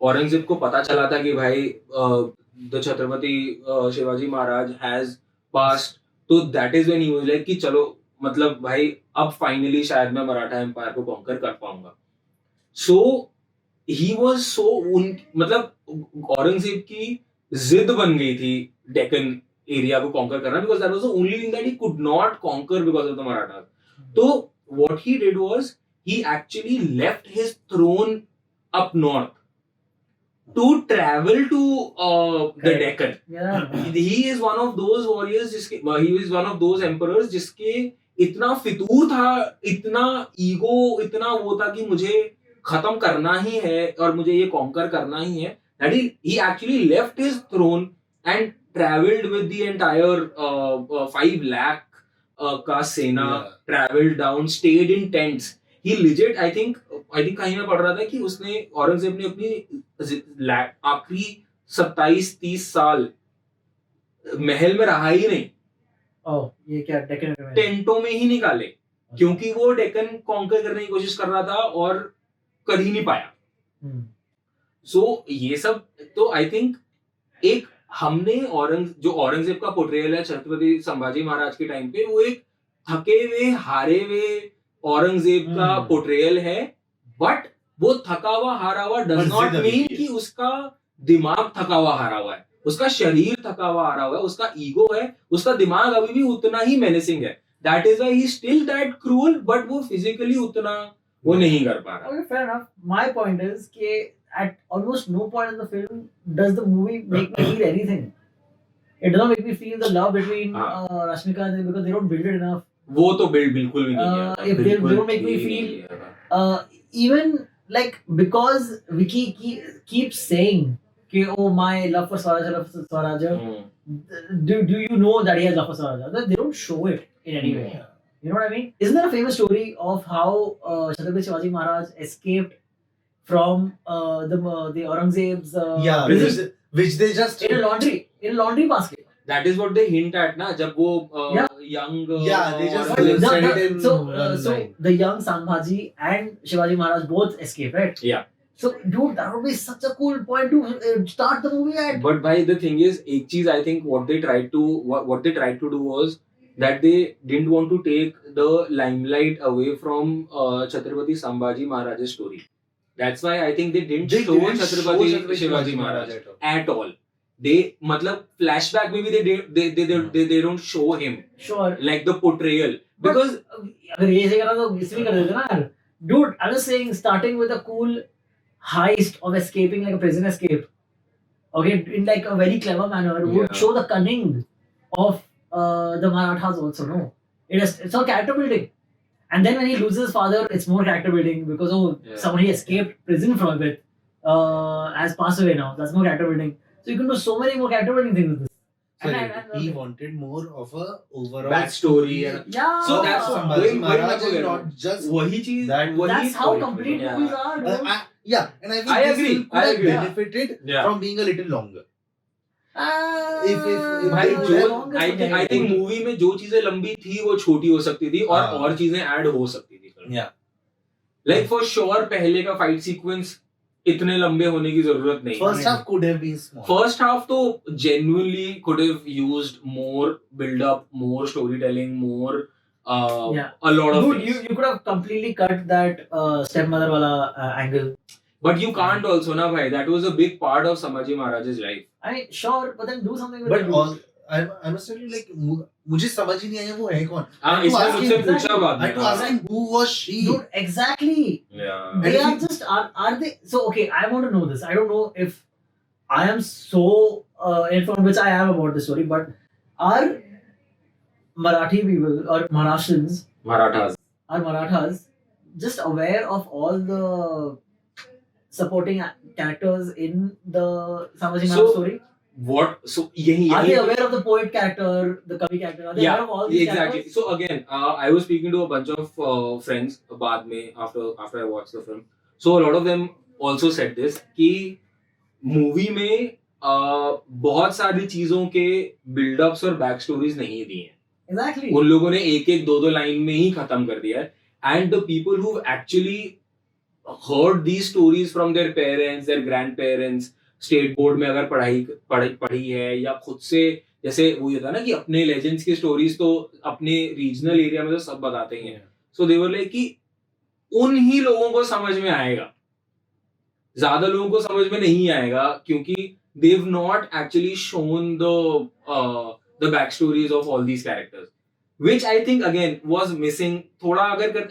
औरंगजेब को पता चला था कि भाई the Chhatrapati Shivaji Maharaj has passed, तो that is when he was like कि चलो मतलब भाई अब फाइनली शायद मैं मराठा एम्पायर को कॉन्कर कर पाऊंगा. सो ही वाज सो मतलब औरंगजेब की जिद बन गई थी डेक्कन एरिया को कॉन्कर करना, because that was the only thing that he could not conquer because of the Marathas. तो what he did was he actually left his throne up north to travel to the Deccan. Yeah. He is one of those warriors he is one of those emperors जिसके इतना फितूर था, इतना ego, इतना वो था कि मुझे खत्म करना ही है और मुझे ये कॉन्कर करना ही है, that he actually left his throne and traveled with the entire 5 lakh का सेना, traveled down, stayed in tents. He legit, I think कहीं मैं पढ़ रहा था कि उसने औरंगजेब ने अपनी आखिरी 27-30 साल महल में रहा ही नहीं. ये क्या डेक्कन में टेंटों में ही निकाले, क्योंकि वो डेक्कन कॉन्कर करने की कोशिश कर रहा था और कर ही नहीं पाया. सो ये सब तो आई थिंक एक हमने जो औरंगजेब का पोर्ट्रेयल है छत्रपति संभाजी महाराज के टाइम पे, वो एक थके हुए हारे हुए औरंगजेब का पोर्ट्रेयल है, बट वो थका हुआ हारा हुआ डज नॉट मीन कि उसका दिमाग थका हुआ हारा हुआ है, उसका शरीर थका हुआ हारा हुआ है, उसका ईगो है, उसका दिमाग अभी भी उतना ही मेनेसिंग है. That is why he is still that cruel, but वो फिजिकली उतना वो नहीं कर पा रहा. Okay, fair enough. My point is कि at almost no point in the film does the movie make me feel anything. It doesn't make me feel the love between Rashmika and because they don't build it enough. वो तो बिल्कुल भी नहीं है. If they don't make me feel even like because Vicky keeps saying कि oh my love for Swaraj, do you know that he has love for Swaraj? They don't show it in any way. You know what I mean? Isn't there a famous story of how Chhatrapati Shivaji Maharaj escaped from the Aurangzeb's prison? which they just in a laundry basket. That is what they hint at na, jab wo young they just But said it in so line. the young Sambhaji and Shivaji Maharaj both escape, right? Yeah. So dude, that would be such a cool point to start the movie at. But bhai, the thing is, ek cheez I think what they tried to do was that they didn't want to take the limelight away from Chhatrapati Sambhaji Maharaj's story. That's why I think they didn't show Chhatrapati Shivaji Maharaj at all. They मतलब flashback में भी they don't show him. Sure. Like the portrayal. Because अगर ये ऐसे करा तो इसमें कर देते ना यार. Dude, I was saying starting with a cool heist of escaping, like a prison escape. Okay, in like a very clever manner would show the cunning of the Marathas also. No, it's all character building. And then when he loses his father, it's more character building because someone he escaped prison from it has passed away now. That's more character building. So you can do so many more character building things with this. So he wanted more of a overall backstory. Yeah. So that's Sambhaji Maharaj is not just वही चीज that's how complete movies are. Dude. And I think I this agree. film could have agree. benefited from being a little longer. भाई जो I think movie में जो चीजें लंबी थी वो छोटी हो सकती थी और चीजें ऐड हो सकती थी. Like for sure पहले का fight sequence इतने लंबे होने की जरूरत नहीं. First half could have been small. First half तो genuinely could have used more build up, more storytelling, more a lot of Dude, things. you could have completely cut that stepmother wala angle. But you can't also na bhai. That was a big part of Sambhaji Maharaj's life. I mean, sure, but then do something with But it. all I must tell you, like, मुझे समझ ही नहीं आया वो है कौन. इसने मुझसे पूछा बाद I had to ask him who was she. Dude, exactly. Yeah. They are just are they? So okay, I want to know this. I don't know if I am so informed, which I am about the story, but are Marathi people or Marathas just aware of all the supporting characters in the Sambhaji Maharaj story? Are they aware of the poet character, the Kavi character? Are they aware of all these characters? So again, I was speaking to a bunch of friends बाद में after I watched the film. So a lot of them also said this कि movie में बहुत सारी चीजों के build-ups और back stories नहीं दी हैं. Exactly. उन लोगों ने एक दो लाइन में ही खत्म कर दिया है. And the people who've actually heard these stories from their parents, their grandparents, state board में अगर पढ़ी है या खुद से जैसे वो ये था ना कि अपने लेजेंड्स की स्टोरीज तो अपने रीजनल एरिया में तो सब बताते ही हैं, सो दे वर लाइक कि उन ही लोगों को समझ में आएगा, ज्यादा लोगों को समझ में नहीं आएगा, क्योंकि they've not actually shown the backstories of all these characters, which I think again was missing. थोड़ा अगर कर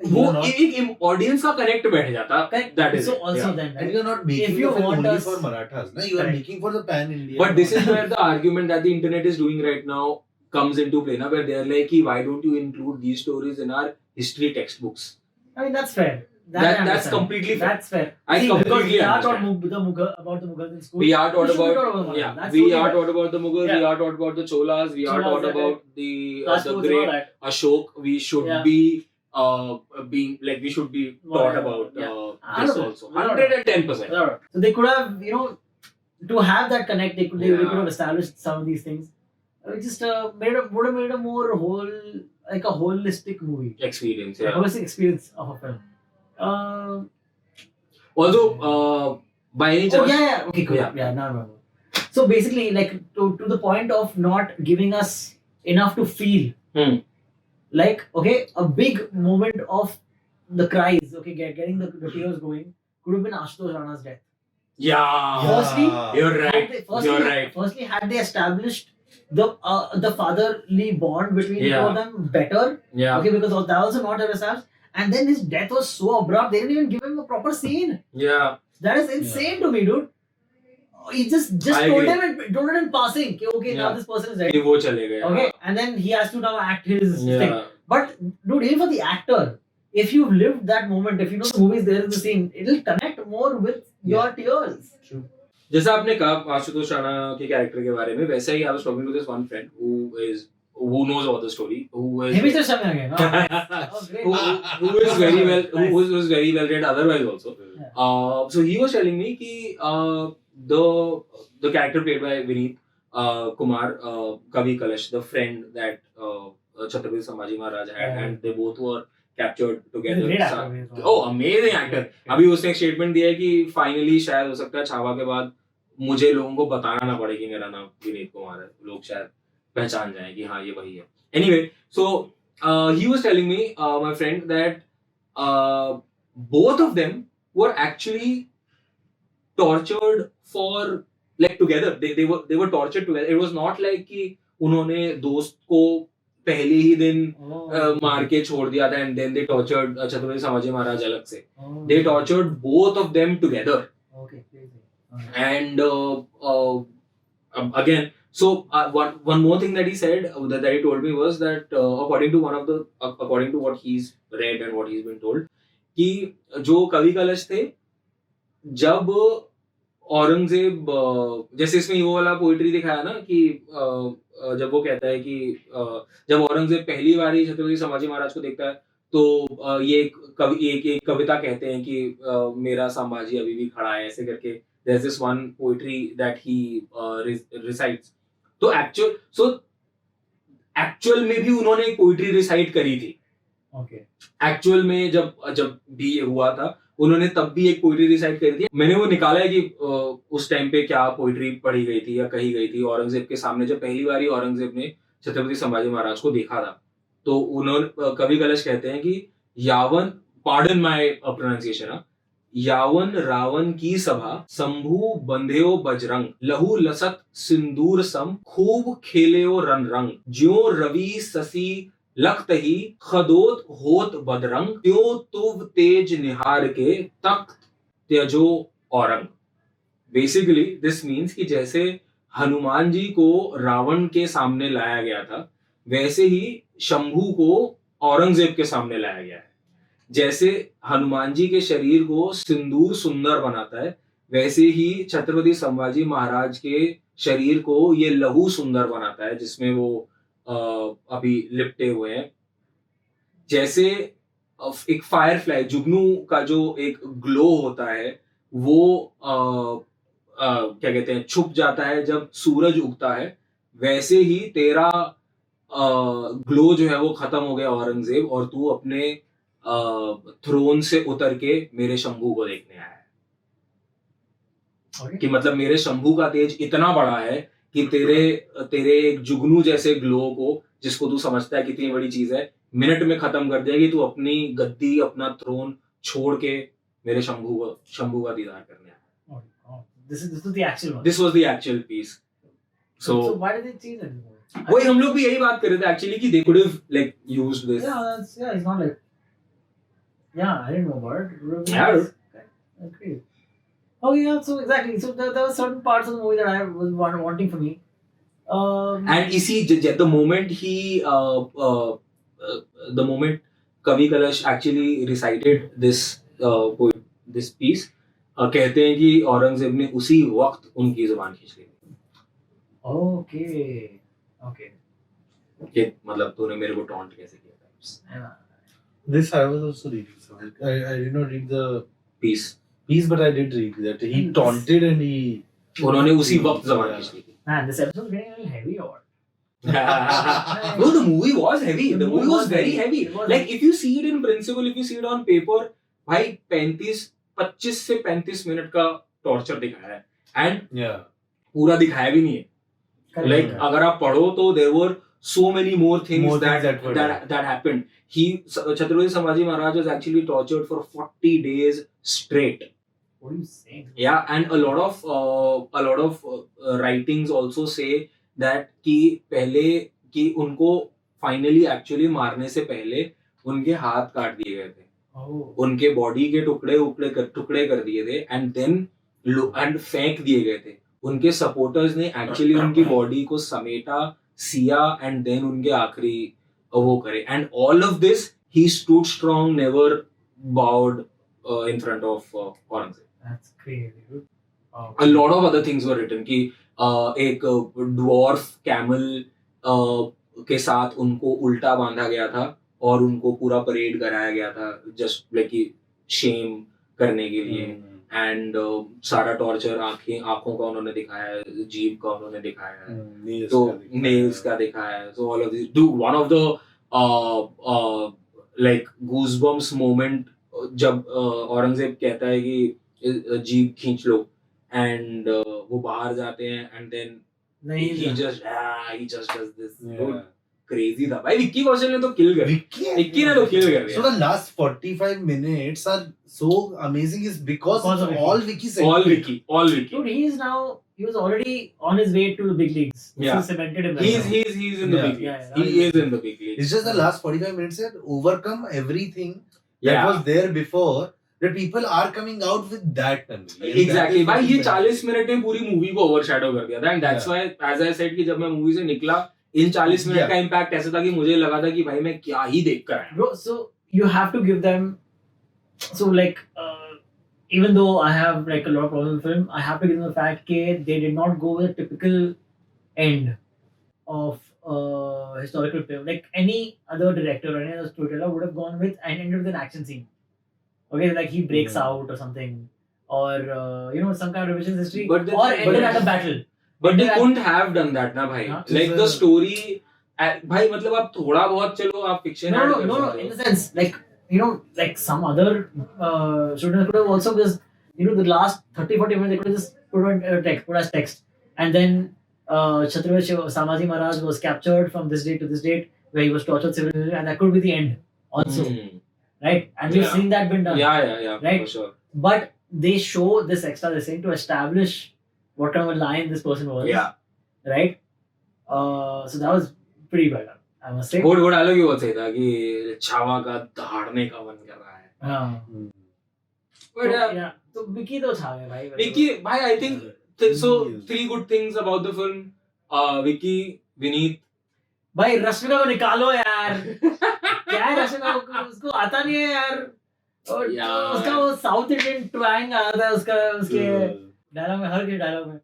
वो एक ऑडियंस का कनेक्ट बैठ जाता, that is so it. also Yeah. then And you're not making if you a film want only us for Marathas, na? You are Correct. making for the pan India. But this is where the argument that the internet is doing right now comes into play, na, where they're like, why don't you include these stories in our history textbooks? I mean that's fair. I That's understand. completely fair. That's fair. I See, because completely we are taught understand. about the Mughals in school. We are taught should be about, Mughals. yeah, That's we totally are right. taught about the Mughals, we Yeah. are taught about the Cholas, we are Cholas, taught yeah, about the Rajputs and great all that. Ashok. We should Yeah. be being like, we should be taught Yeah. about Yeah. this 100%. also. 110%. So they could have, to have that connect, they could Yeah. have established some of these things. It just would have made a more like a holistic movie, Experience, a yeah. holistic experience of a film. Also, by any Oh chance, yeah, okay, cool. Yeah. Yeah, no. So basically, like to the point of not giving us enough to feel. Hmm. Like, okay, a big moment of the cries, okay, getting the tears going could have been Ashutosh Rana's death. yeah, Firstly, you're right. You're right. Firstly, had they established the fatherly bond between the two of them better, Yeah, okay, because that also not have established, and then his death was so abrupt, they didn't even give him a proper scene. yeah. That is insane to me, dude. He just I told agree. him in passing, okay, now Yeah. this person is dead. कि वो चले गए. Okay, and then he has to now act his thing. Yeah. But dude, even for the actor, if you've lived that moment, if you know the movie is there in the scene, it'll connect more with your tears. True. जैसा आपने कहा आशुतोष राणा के character के बारे में, वैसे ही I was talking to this one friend who knows about the story, who is Him is just something again. Oh, great. who is very well Nice. who was very well read otherwise also. Yeah. So he was telling me कि the character played by Vineet Kumar, Kavi Kalash, the friend that Chhatrapati Sambhaji Maharaj had, Yeah. and they both were captured He's a together. great actor. Oh, amazing actor. अभी उसने एक statement दिया है कि finally शायद हो सकता है छावा के बाद मुझे लोगों को बताना ना पड़े कि मेरा नाम विनीत कुमार है, लोग शायद पहचान जाएं कि हाँ ये वही है. Anyway, so he was telling me, my friend, that both of them were actually tortured for like together. They were tortured together. It was not like कि उन्होंने दोस्त को पहले ही दिन मार के छोड़ दिया था and then they tortured Chhatrapati Sambhaji Maharaj अलग से. They tortured both of them together. Okay, crazy. And again, so one more thing that he said that he told me was that according to what he's read and what he's been told, कि जो कवि कलश थे, जब औरंगजेब, जैसे इसमें वो वाला पोइट्री दिखाया ना कि जब वो कहता है कि जब औरंगजेब पहली बार ही छत्रपति संभाजी महाराज को देखता है तो ये एक कविता कहते हैं कि मेरा संभाजी अभी भी खड़ा है, ऐसे करके there's this one poetry that he recites. तो एक्चुअल में भी उन्होंने एक पोइट्री रिसाइट करी थी. Okay. एक्चुअल में जब भी ये हुआ था उन्होंने तब भी एक पोइट्री रिसाइट करी थी. मैंने वो निकाला है कि उस टाइम पे क्या पोइट्री पढ़ी गई थी या कही गई थी औरंगजेब के सामने, जब पहली बार औरंगजेब ने छत्रपति संभाजी महाराज को देखा था. तो उन्होंने कवि कलश कहते हैं कि यावन, पार्डन माय प्रोनाउंसिएशन, यावन रावण की सभा शंभु बंधेओ बजरंग, लहू लसत सिंदूर सम खूब खेलेओ रन रंग, ज्यो रवि शशि लखत ही खदोत होत बदरंग, त्यों तुव तेज निहार के तख्त त्यजो औरंग. बेसिकली दिस मीन्स कि जैसे हनुमान जी को रावण के सामने लाया गया था, वैसे ही शंभू को औरंगजेब के सामने लाया गया है. जैसे हनुमान जी के शरीर को सिंदूर सुंदर बनाता है, वैसे ही छत्रपति संभाजी महाराज के शरीर को ये लहू सुंदर बनाता है, जिसमें वो अभी लिपटे हुए हैं. जैसे एक फायरफ्लाई, जुगनू का जो एक ग्लो होता है वो क्या कहते हैं, छुप जाता है जब सूरज उगता है, वैसे ही तेरा ग्लो जो है वो खत्म हो गया औरंगजेब, और तू अपने थ्रोन से उतर के मेरे शंभू को देखने आया है. Okay. कि मतलब मेरे शंभू का तेज इतना बड़ा है कि तेरे तेरे एक जुगनू जैसे ग्लो को, जिसको तू समझता है कितनी बड़ी चीज है, मिनट में खत्म कर देगी। तू अपनी गद्दी, अपना थ्रोन छोड़ के मेरे शंभू का दीदार करने आया। Oh, this is the actual one. This was the actual piece. So so why did they change it? वही हम लोग भी यही बात कर रहे थे एक्चुअली कि they could have like used this. Yeah, it's not like. Yeah, I didn't know about it. Yeah. Okay. Oh yeah, so exactly. So there were certain parts of the movie that I was wanting for me. And इसी the moment he the moment कवि कलश actually recited this this piece, कहते हैं कि औरंगजेब ने उसी वक्त उनकी जुबान खींच ली। Okay. कि मतलब तूने मेरे को टॉन्ट कैसे किया था। Yeah. This I was also reading. So I did not read the piece but I did read that he And taunted and he. उन्होंने उसी वक्त जुबान खींच ली थी। Man, this episode is getting a little heavy or what? No, the movie was heavy. The movie was very heavy. It was Like if you see it in principle, if you see it on paper, भाई 25 से 35 minute का torture दिखाया है and Yeah. पूरा दिखाया भी नहीं है। Correct. Like अगर आप पढ़ो तो there were so many more things More that things that were there. that happened. Chhatrapati Sambhaji Maharaj was actually tortured for 40 days straight. What are you saying? Yeah, and a lot of writings also say that कि पहले कि उनको finally actually मारने से पहले उनके हाथ काट दिए गए थे, Oh. उनके बॉडी के टुकड़े कर दिए थे एंड फेंक दिए गए थे। उनके सपोर्टर्स ने एक्चुअली उनकी बॉडी को समेटा, सिया एंड देन उनके आखिरी वो करे। And all of this he stood strong, never bowed in front of Aurangzeb. That's crazy, dude. Oh. A lot of other things were written कि एक dwarf camel के साथ उनको उल्टा बांधा गया था और उनको पूरा परेड कराया गया था जस्ट लाइक शेम करने के लिए। एंड सारा टॉर्चर आंखों का उन्होंने दिखाया है, जीभ का उन्होंने दिखाया है, तो नेल्स का दिखाया है। So all of this do one of the like goosebumps moment जब औरंगजेब कहता है कि जीभ खींच लो एंड वो बाहर जाते हैं एंड देन नहीं he just does this. Dude, crazy था भाई। विक्की कौशल ने तो किल कर दिया। विक्की ने तो किल कर So दिया। the last 45 minutes are so amazing is because Because of it's Vicky. all Vicky said. all Vicky Dude, he was already on his way to the big leagues. This Yeah. is cemented him right now. he's in the Yeah. big leagues. Yeah, He is in the big leagues. It's just the last 45 minutes that overcome everything that Yeah. was there before. That people are coming out with that memory. And Exactly. that is भाई what ये is 40 minute ने पूरी movie को overshadow कर दिया था and that's why as I said कि जब मैं मूवी से निकला इन 40 मिनट Yeah. का इम्पैक्ट ऐसा था कि मुझे लगा था कि भाई मैं क्या ही देख कर आया। Bro, so you have to give them. So like, even though I have like a lot of problems with the film, I have to give them the fact that they did not go with a typical end of historical film. Like any other director or any other storyteller would have gone with and ended with an action scene. Okay, like he breaks out or something, or some kind of revisionist history, But the- or ended but- at a battle. But they Ended at- couldn't have done that ना भाई। हाँ। Like the story भाई मतलब आप थोड़ा बहुत चलो आप fiction No, add no, कर no, no. सकते In हो। the sense, like some other students could have also just, the last 30-40 minutes they could have just put as text, and then Chhatrapati Sambhaji Maharaj was captured from this date to this date, where he was tortured severely, and that could be the end also, right? And we've Yeah. seen that been done. Yeah, Right. for sure. But they show this extra this thing to establish what kind of a lion this person was. Yeah. Right? So that was pretty well done, I must say. वो dialogue ही बहुत सही था कि छावा का दहाड़ने का मन कर रहा है। हाँ. But Yeah. So Vicky तो छा गया भाई. Vicky, भाई I think so 3 good things about the film. Vicky, Vineet. भाई रश्मिका को निकालो यार. क्या है रश्मिका को, उसको आता नहीं है यार. और यार. उसका वो साउथ इंडियन ट्वांग आता है उसके डायलॉग में, हर के डायलॉग में.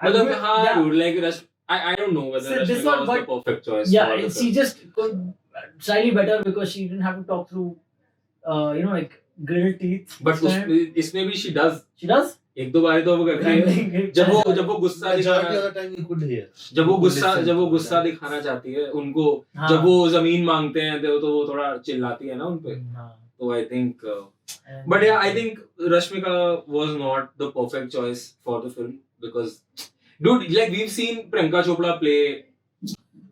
मतलब हाँ Yeah. dude, like I don't know whether So this Rashmika one, was the but- perfect choice. Yeah, for the she film. just could slightly better because she didn't have to talk through, like grilled teeth. But this time. इसमें भी she does. She does. एक दो बार तो वो करती है। जब वो गुस्सा Majority दिखाना of the time you could hear. जब वो Listen to गुस्सा that. दिखाना चाहती है उनको, हाँ. जब वो जमीन मांगते हैं तो वो थोड़ा चिल्लाती है ना उनपे। हाँ. तो I think And- but yeah, I think Rashmika was not the perfect choice for the film because Dude, like we've seen Priyanka Chopra play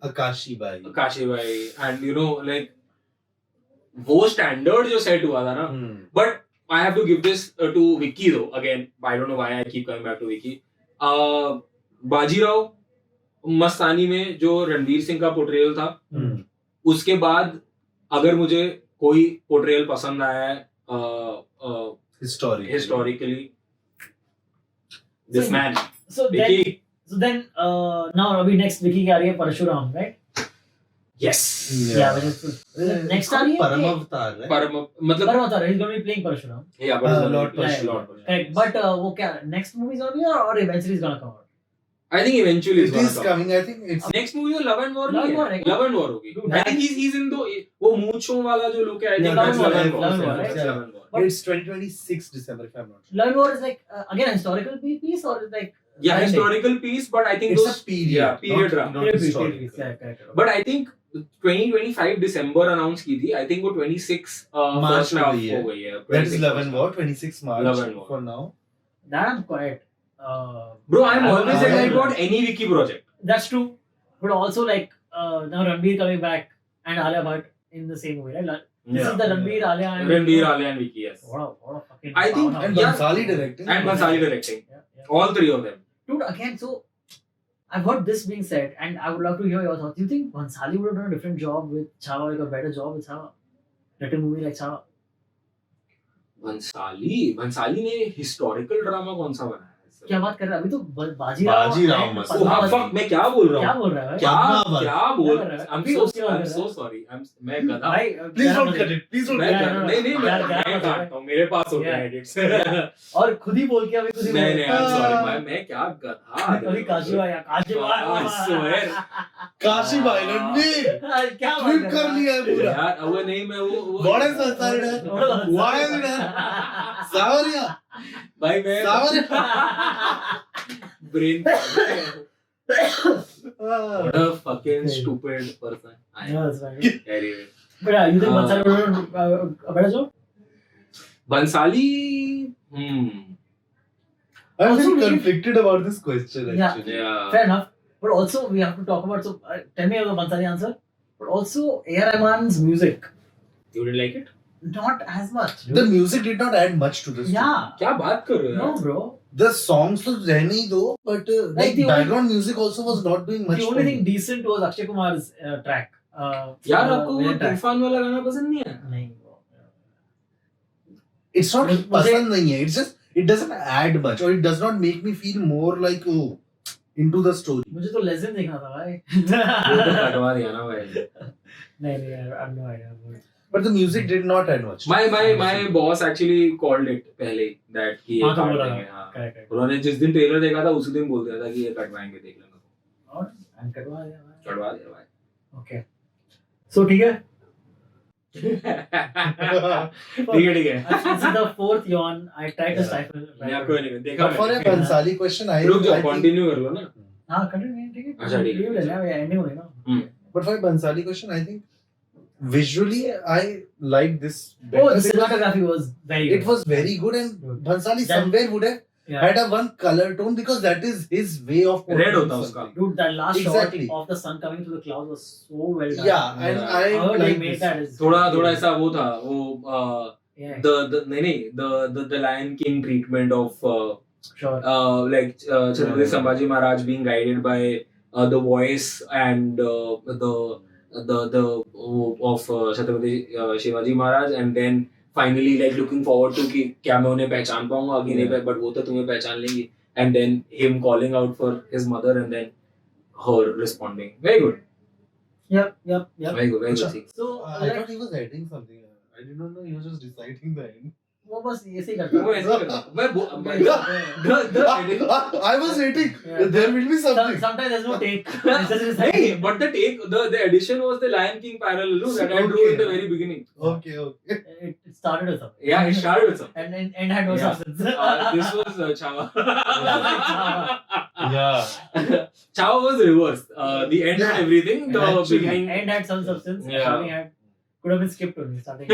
Akashi Bai. Kashi Bhai, and you know, like वो standard जो set हुआ था ना, but I have to give this to Vicky though. Again, I don't know why I keep coming back to Vicky. Bajirao Mastani में जो रणवीर सिंह का portrayal था, उसके बाद अगर मुझे कोई पोर्ट्रेयल पसंद आया है historically, this man Vicky. So then, now अभी next Vicky की आ रही है Parshuram, right? Yes. Yeah, which is next आ रही है. परमावतार, right? मतलब परमावतार, he's going to be playing Parashuram. yeah, but Lord Parshurama. Correct. But वो क्या next movie is gonna be or eventually is gonna come out? I think eventually It is coming. I think it's next movie तो Love and War Love नहीं and War है. है. Love and War होगी. Dude, I think he's in वो मूंछों वाला जो look है. I think Yeah, that's Love Love and and War, War. Love and War, That's right? Love and War. it's 2026 December if I'm not sure. Love and War is like again a historical piece or is like Yeah, historical piece, but I think It's those a period. Yeah, period drama. Not Period historical. piece, yeah, correct. But I think 2025 December announce की थी. I think वो 26 March first हो half गई है. हो गई है. That is 26 Love and War, 26 March Love and War. for now. That I'm quite. Bro, I'm I- always I- excited about any Vicky project. That's true, but also like now Ranbir coming back and Alia Bhatt in the same movie, right? Like, this is the Ranbir, Alia, and Ranbir, Alia, and Vicky, yes. What a fucking. I think- powerhouse. And Yeah. Bhansali directing. And Bhansali directing. Yeah. All three of them. Dude, again, so I've heard this being said, and I would love to hear your thoughts. Do you think Bhansali would have done a different job with Chhawa, like a better job with Chhawa? Better movie like Chhawa? Bhansali ने historical drama कौन सा बनाया है? क्या बात कर रहा है अभी तो बाजीराव बाजीराव and मस्त। Oh, पद्मावत। fuck, मैं क्या बोल रहा क्या हूँ? बोल रहा है क्या पद्मावत। क्या बोल? क्या कर रहा है? I'm अभी so उसके बाद I'm कर so रहा है। sorry. मैं गधा. भाई Please don't cut it. Please don't मैं cut Yeah, it. no, no. नहीं क्या- क्या मैं बता रहा है? काटता हूँ. मेरे पास होते हैं Yeah. edits. और खुद ही बोल के अभी खुद ही नहीं बोल नहीं I'm sorry. मैं क्या गधा. अभी काशी भाई I swear. काशी भाई रणवीर क्या बात ट्रिप कर कर रहा है? लिया है पूरा। यार वो नहीं मैं वो What has Bhansali done? What has he done? Savaria. भाई मैं Savaria. brain Ah. what a fucking stupid person I am. Yeah, that's right. Anyway. But yeah, you think Bhansali would have done a better job? Bhansali I'm Also, very we- conflicted about this question Yeah. actually. yeah Fair enough. But also we have to talk about tell me about the Bhansali answer. But also A.R. Rahman's music, you didn't like it not as much. The music did not add much to this. Yeah. क्या बात कर रहे हो No, यार bro. The songs तो रहने ही दो, but Like like the only- background music also was not doing much. The for only me. thing decent was Akshay Kumar's track. यार आपको वो Villain track. तूफान वाला गाना पसंद नहीं है नहीं bro. It's not मुझे- पसंद नहीं है. It's just it doesn't add much, or it does not make me feel more like into the story. मुझे तो लेजेंड देखना था भाई. वो तो कटवा दिया ना भाई नहीं I have no idea. But the music did not add much. my boss actually called it पहले that कि ये हाँ, तो काट बोला देंगे था. हाँ Correct. उन्होंने जिस दिन ट्रेलर देखा था उसी दिन बोल दिया था कि ये कटवाएंगे देख लेना और and कटवा दिया भाई. कटवा दिया भाई Okay. So ठीक है. ठीक है This is the fourth yawn. I tried to Yeah. stifle. मैं कोई नहीं देखा But for a मैंने। Bhansali question, I रुक जाओ I think- कंटिन्यू कर लो ना हाँ continue ठीक है. अच्छा, ठीक है। Leave ले ले भाई ending होगी ना. But for a Bhansali question, I think visually I like this Oh, better. the because cinematography was very good. it was very good, and Good. Bhansali That- somewhere would have Yeah. had a one color tone because that is his way of Red portraying होता उसका। something. Dude, that last Exactly. shot of the sun coming through the clouds was so well done. Yeah, and Yeah. I How they like made this. that is थोड़ा ऐसा वो था वो Yeah, the नहीं the Lion King treatment of sure. like Chhatrapati Yeah. Sambhaji Maharaj being guided by the voice and the of Chhatrapati Shivaji Maharaj, and then finally like looking forward to कि क्या मैं उन्हें पहचान पाऊंगा कि नहीं, but वो तो तुम्हें पहचान लेंगी, and then him calling out for his mother and then her responding. Very good. Yep. Very good scene. So I like, thought he was adding something. I did not know he was just reciting the end. वो बस ऐसे ही करता वो है. ऐसे ही करता है. मैं Yeah. the I was waiting. Yeah. There will be something. Sometimes there's no take. It's just reciting. नहीं, but the addition was the Lion King parallel that I drew in the very beginning. Okay. It started with something. Yeah, it started with something. And end had no Yeah. substance. This was Chhawa. Yeah. Chhawa was reversed. The end Yeah. had everything. The Actually. beginning. End had some substance. Yeah. Starting had could have been skipped only. Starting.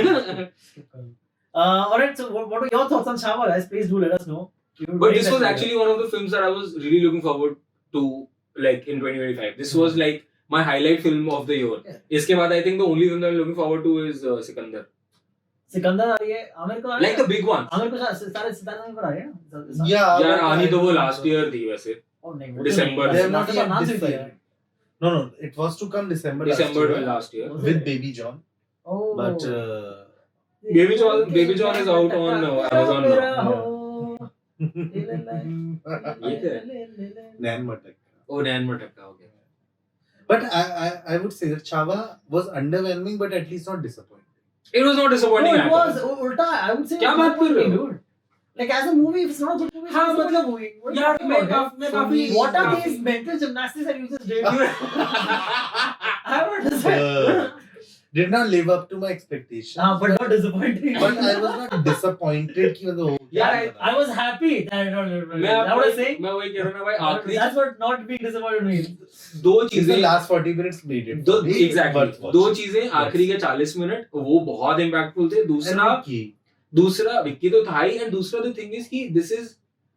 Alright. So what are your thoughts on Chhawa, guys? Please do let us know. But this was actually one of the films that I was really looking forward to like in 2025. This was like my highlight film of the year. Yeah. इसके बाद I think the only film that I'm looking forward to is Sikandar. Sikandar आ रही है, आमिर को आ रही Like है, the big one. Aamir को सारे सितारे पर आ रही है ना? Yeah. यार but आनी तो वो I- last year थी वैसे. Oh, नहीं, वो December. तो They नहीं, have not December yet नाम से decided. दिया है। No, it was to come December December last year, last year. with Baby John, Oh. but Baby John is out on Amazon now. ये क्या है? Nan Matak. Oh, Nan Matakka, okay. But I would say that Chava was underwhelming, but at least not disappointing. It was not disappointing No, it at all. was ulta. I would say. क्या it was बात कर रहे हो? disappointing, dude. Like as a movie, if it's not a good movie, हाँ, it's not a मतलब, movie. What are you यार talking मैं about, man? काफी What are काफी- these mental gymnastics that you just did? I don't understand. Did not live up to my expectations. But not disappointing. But I was not disappointed कि मतलब वो क्या यार, बना। I was happy that I not disappointed. मैं That's what I'm saying. मैं वही कह रहा हूँ ना भाई आखिरी That's what not being disappointed means. दो Since the चीजें last 40 minutes made it. दो for me, exactly worth watching. दो चीजें आखिरी के 40 मिनट वो बहुत इम्पैक्टफुल थे And दूसरा विक्की तो था ही एंड दूसरा द थिंग इज कि this is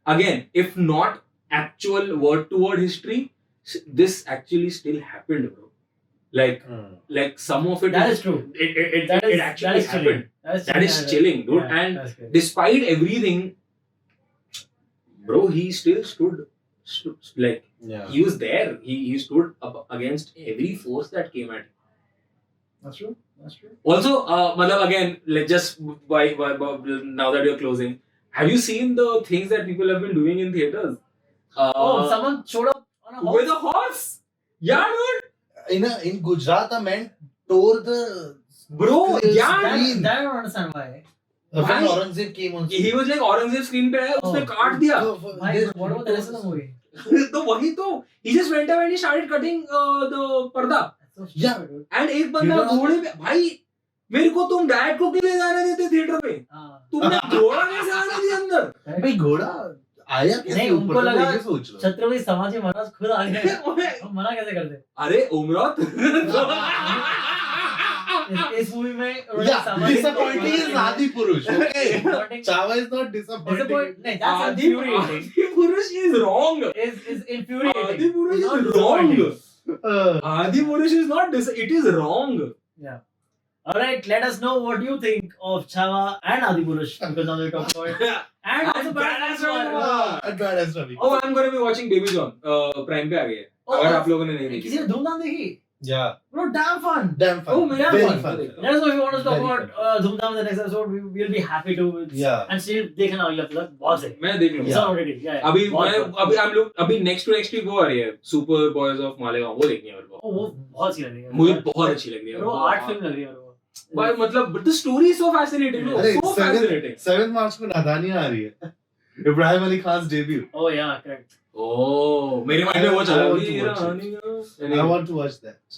again if not actual word to word history this actually still happened bro like some of it That is true. it That is actually chilling. happened that is chilling dude Yeah, and that's good. despite everything bro he still stood like Yeah. he was there he stood up against every force that came at him. That's true. That's true. Also, matlab again, let's just now that you're closing, have you seen the things that people have been doing in theaters? Someone showed up on a horse. With a horse? Yeah, dude. In Gujarat, a man tore the Bro, yeah. screen. That I don't understand why. When Why? Aurangzeb came on He was like Aurangzeb screen पे है, उसने Oh. काट दिया. Why? What about the rest of the movie? तो वही तो. He just went up and he started cutting the पर्दा. That's so Yeah. stupid, dude. And एक बंदा You know- घोड़े पे भाई मेरे को तुम डायट को क्यों ले जाने देते थिएटर पे? तुमने घोड़ा कैसे आने दिया अंदर? भाई घोड़ा आया कैसे नहीं, ऊपर उनको तक लगा मैं ये सोच रहा छत्रपति संभाजी महाराज खुद आ गए हम मना कैसे करते अरे उमरात इस मूवी में हूँ। उन्होंने Yeah, Sambhaji disappointing is Adi Purush. Okay, Disappointing. Chava is not disappointing. नहीं, that's infuriating. आदि पुरुष is wrong. Is infuriating. Adi Purush It's not is wrong. disappointing. Adi Purush is not it is wrong. Alright, let us know what you think of Chava and Adi Purush because now we're talking about it. And also Badass Ravi Kumar. And Badass Ravi. Oh, I'm going to be watching Baby John. Prime पे आ गई है. अगर आप लोगों ने नहीं देखी. किसी ने धूमधाम देखी? Yeah, Bro, damn fun. damn fun. Oh, man, Very fun. fun. Let us know if you want us to talk Very about Dhoomdham in the next episode. We'll be happy to. Yeah. And still देखना अगला episode बहुत सही. मैं देख लूँगा. It's not already. Yeah. अभी बहुत मैं बहुत. अभी next to next week वो आ रही है. Super Boys of Malegaon वो देखनी है मेरे को. वो बहुत अच्छी लग रही है. मुझे बहुत अच्छी लग रही है. Bro, art film लग रही है मेरे को. भाई मतलब but the story is so fascinating. No? अरे So fascinating. 7th March को नादानियाँ आ रही है. Ibrahim Ali Khan's debut. Oh yeah, correct. Oh, मेरे माइंड में वो चला. I want to watch I want to watch that.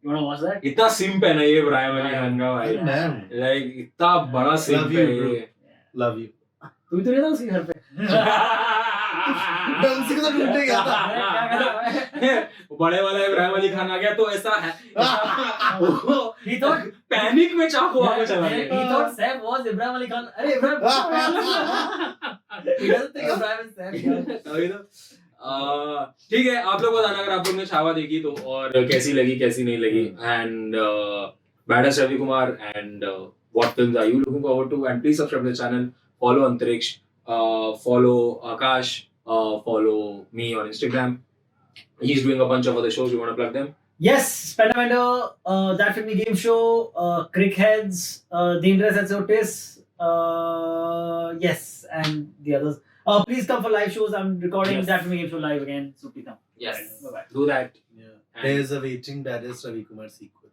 You wanna watch that? इतना सिंप है ना ये इब्राहिम अली खान का भाई. Man, लाइक इतना बड़ा सिंप Love है you, bro. ये. love you. तू भी तो नहीं था उसके घर पे. मैं उसी के साथ ढूंढने गया था. अरे, क्या कर रहा है? बड़े वाला इब्राहिम अली खान आ गया तो ऐसा है. He thought पैनिक में चाकू आगे चला he गया. thought Saif was Ibrahim Ali Khan. अरे Ibrahim. He doesn't think Ibrahim is Saif. यार. अभी तो ठीक है आप लोग बताना अगर आप लोग ने छावा देखी तो और कैसी लगी कैसी नहीं लगी and Badass Ravi Kumar and what films are you looking forward to and please subscribe to the channel follow Antariksh follow Akash follow me on Instagram he's doing a bunch of other shows you want to plug them Yes, Spendamento, That Film Game Show, Crickheads, The Interest at Otis, yes, and the others. Please come for live shows. I'm recording Yes. That Film Game Show live again, so please come. yes Bye-bye. do that Yeah. And- There's a waiting Badass Ravi Kumar sequel.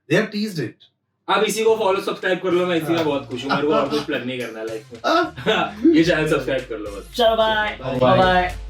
They have teased it. अब इसी को follow subscribe कर लो मैं इसी में बहुत खुश हूँ मेरे को और कुछ प्लग नहीं करना लाइफ में ये चैनल सब्सक्राइब कर लो बस Ciao, bye. Bye. Bye-bye.